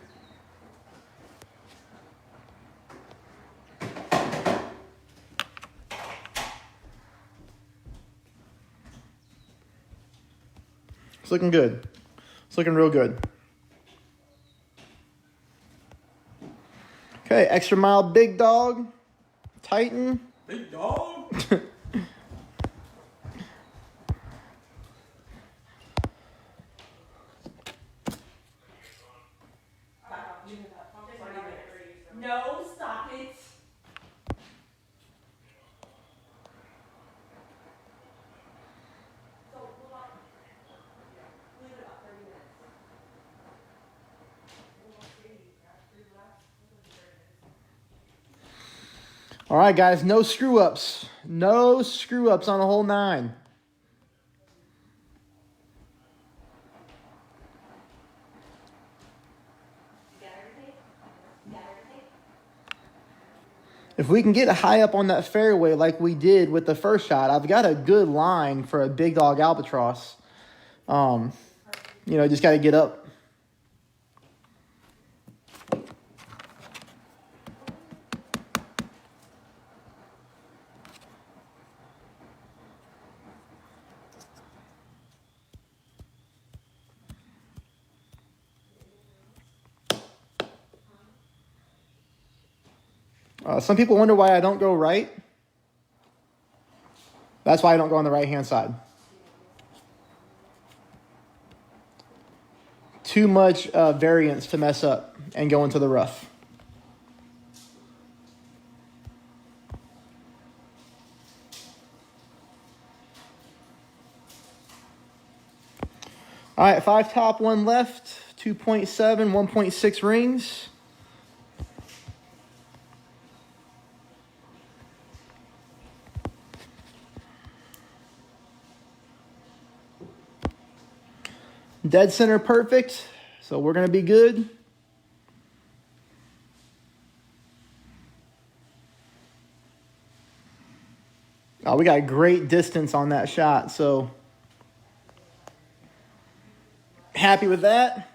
It's looking good. It's looking real good. Okay, extra mile, big dog, Titan. Big dog? No, stop it. All right, guys, no screw-ups. No screw-ups on the whole 9. If we can get high up on that fairway like we did with the first shot, I've got a good line for a big dog albatross. Just got to get up. Some people wonder why I don't go right. That's why I don't go on the right-hand side. Too much variance to mess up and go into the rough. All right, 5 top, 1 left, 2.7, 1.6 rings. Dead center perfect, so we're going to be good. Oh, we got great distance on that shot, so happy with that.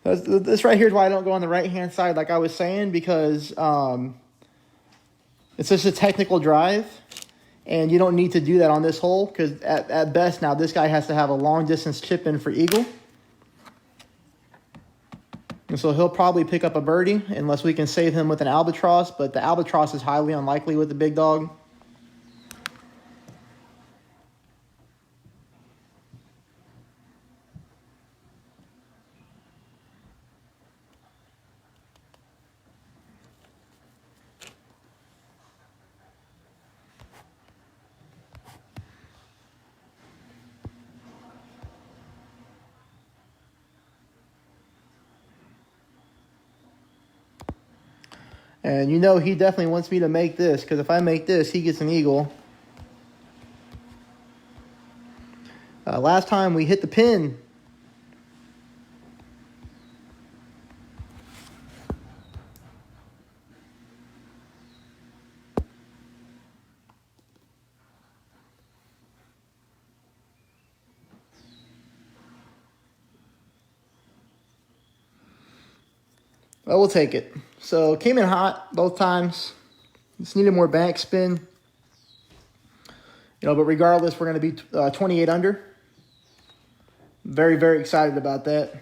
This right here is why I don't go on the right-hand side like I was saying, because it's just a technical drive. And you don't need to do that on this hole because at best now this guy has to have a long distance chip in for eagle. And so he'll probably pick up a birdie unless we can save him with an albatross. But the albatross is highly unlikely with the big dog. And he definitely wants me to make this, because if I make this, he gets an eagle. Last time we hit the pin. Well, we'll take it. So came in hot both times. Just needed more bank spin. But regardless, we're going to be 28 under. Very, very excited about that.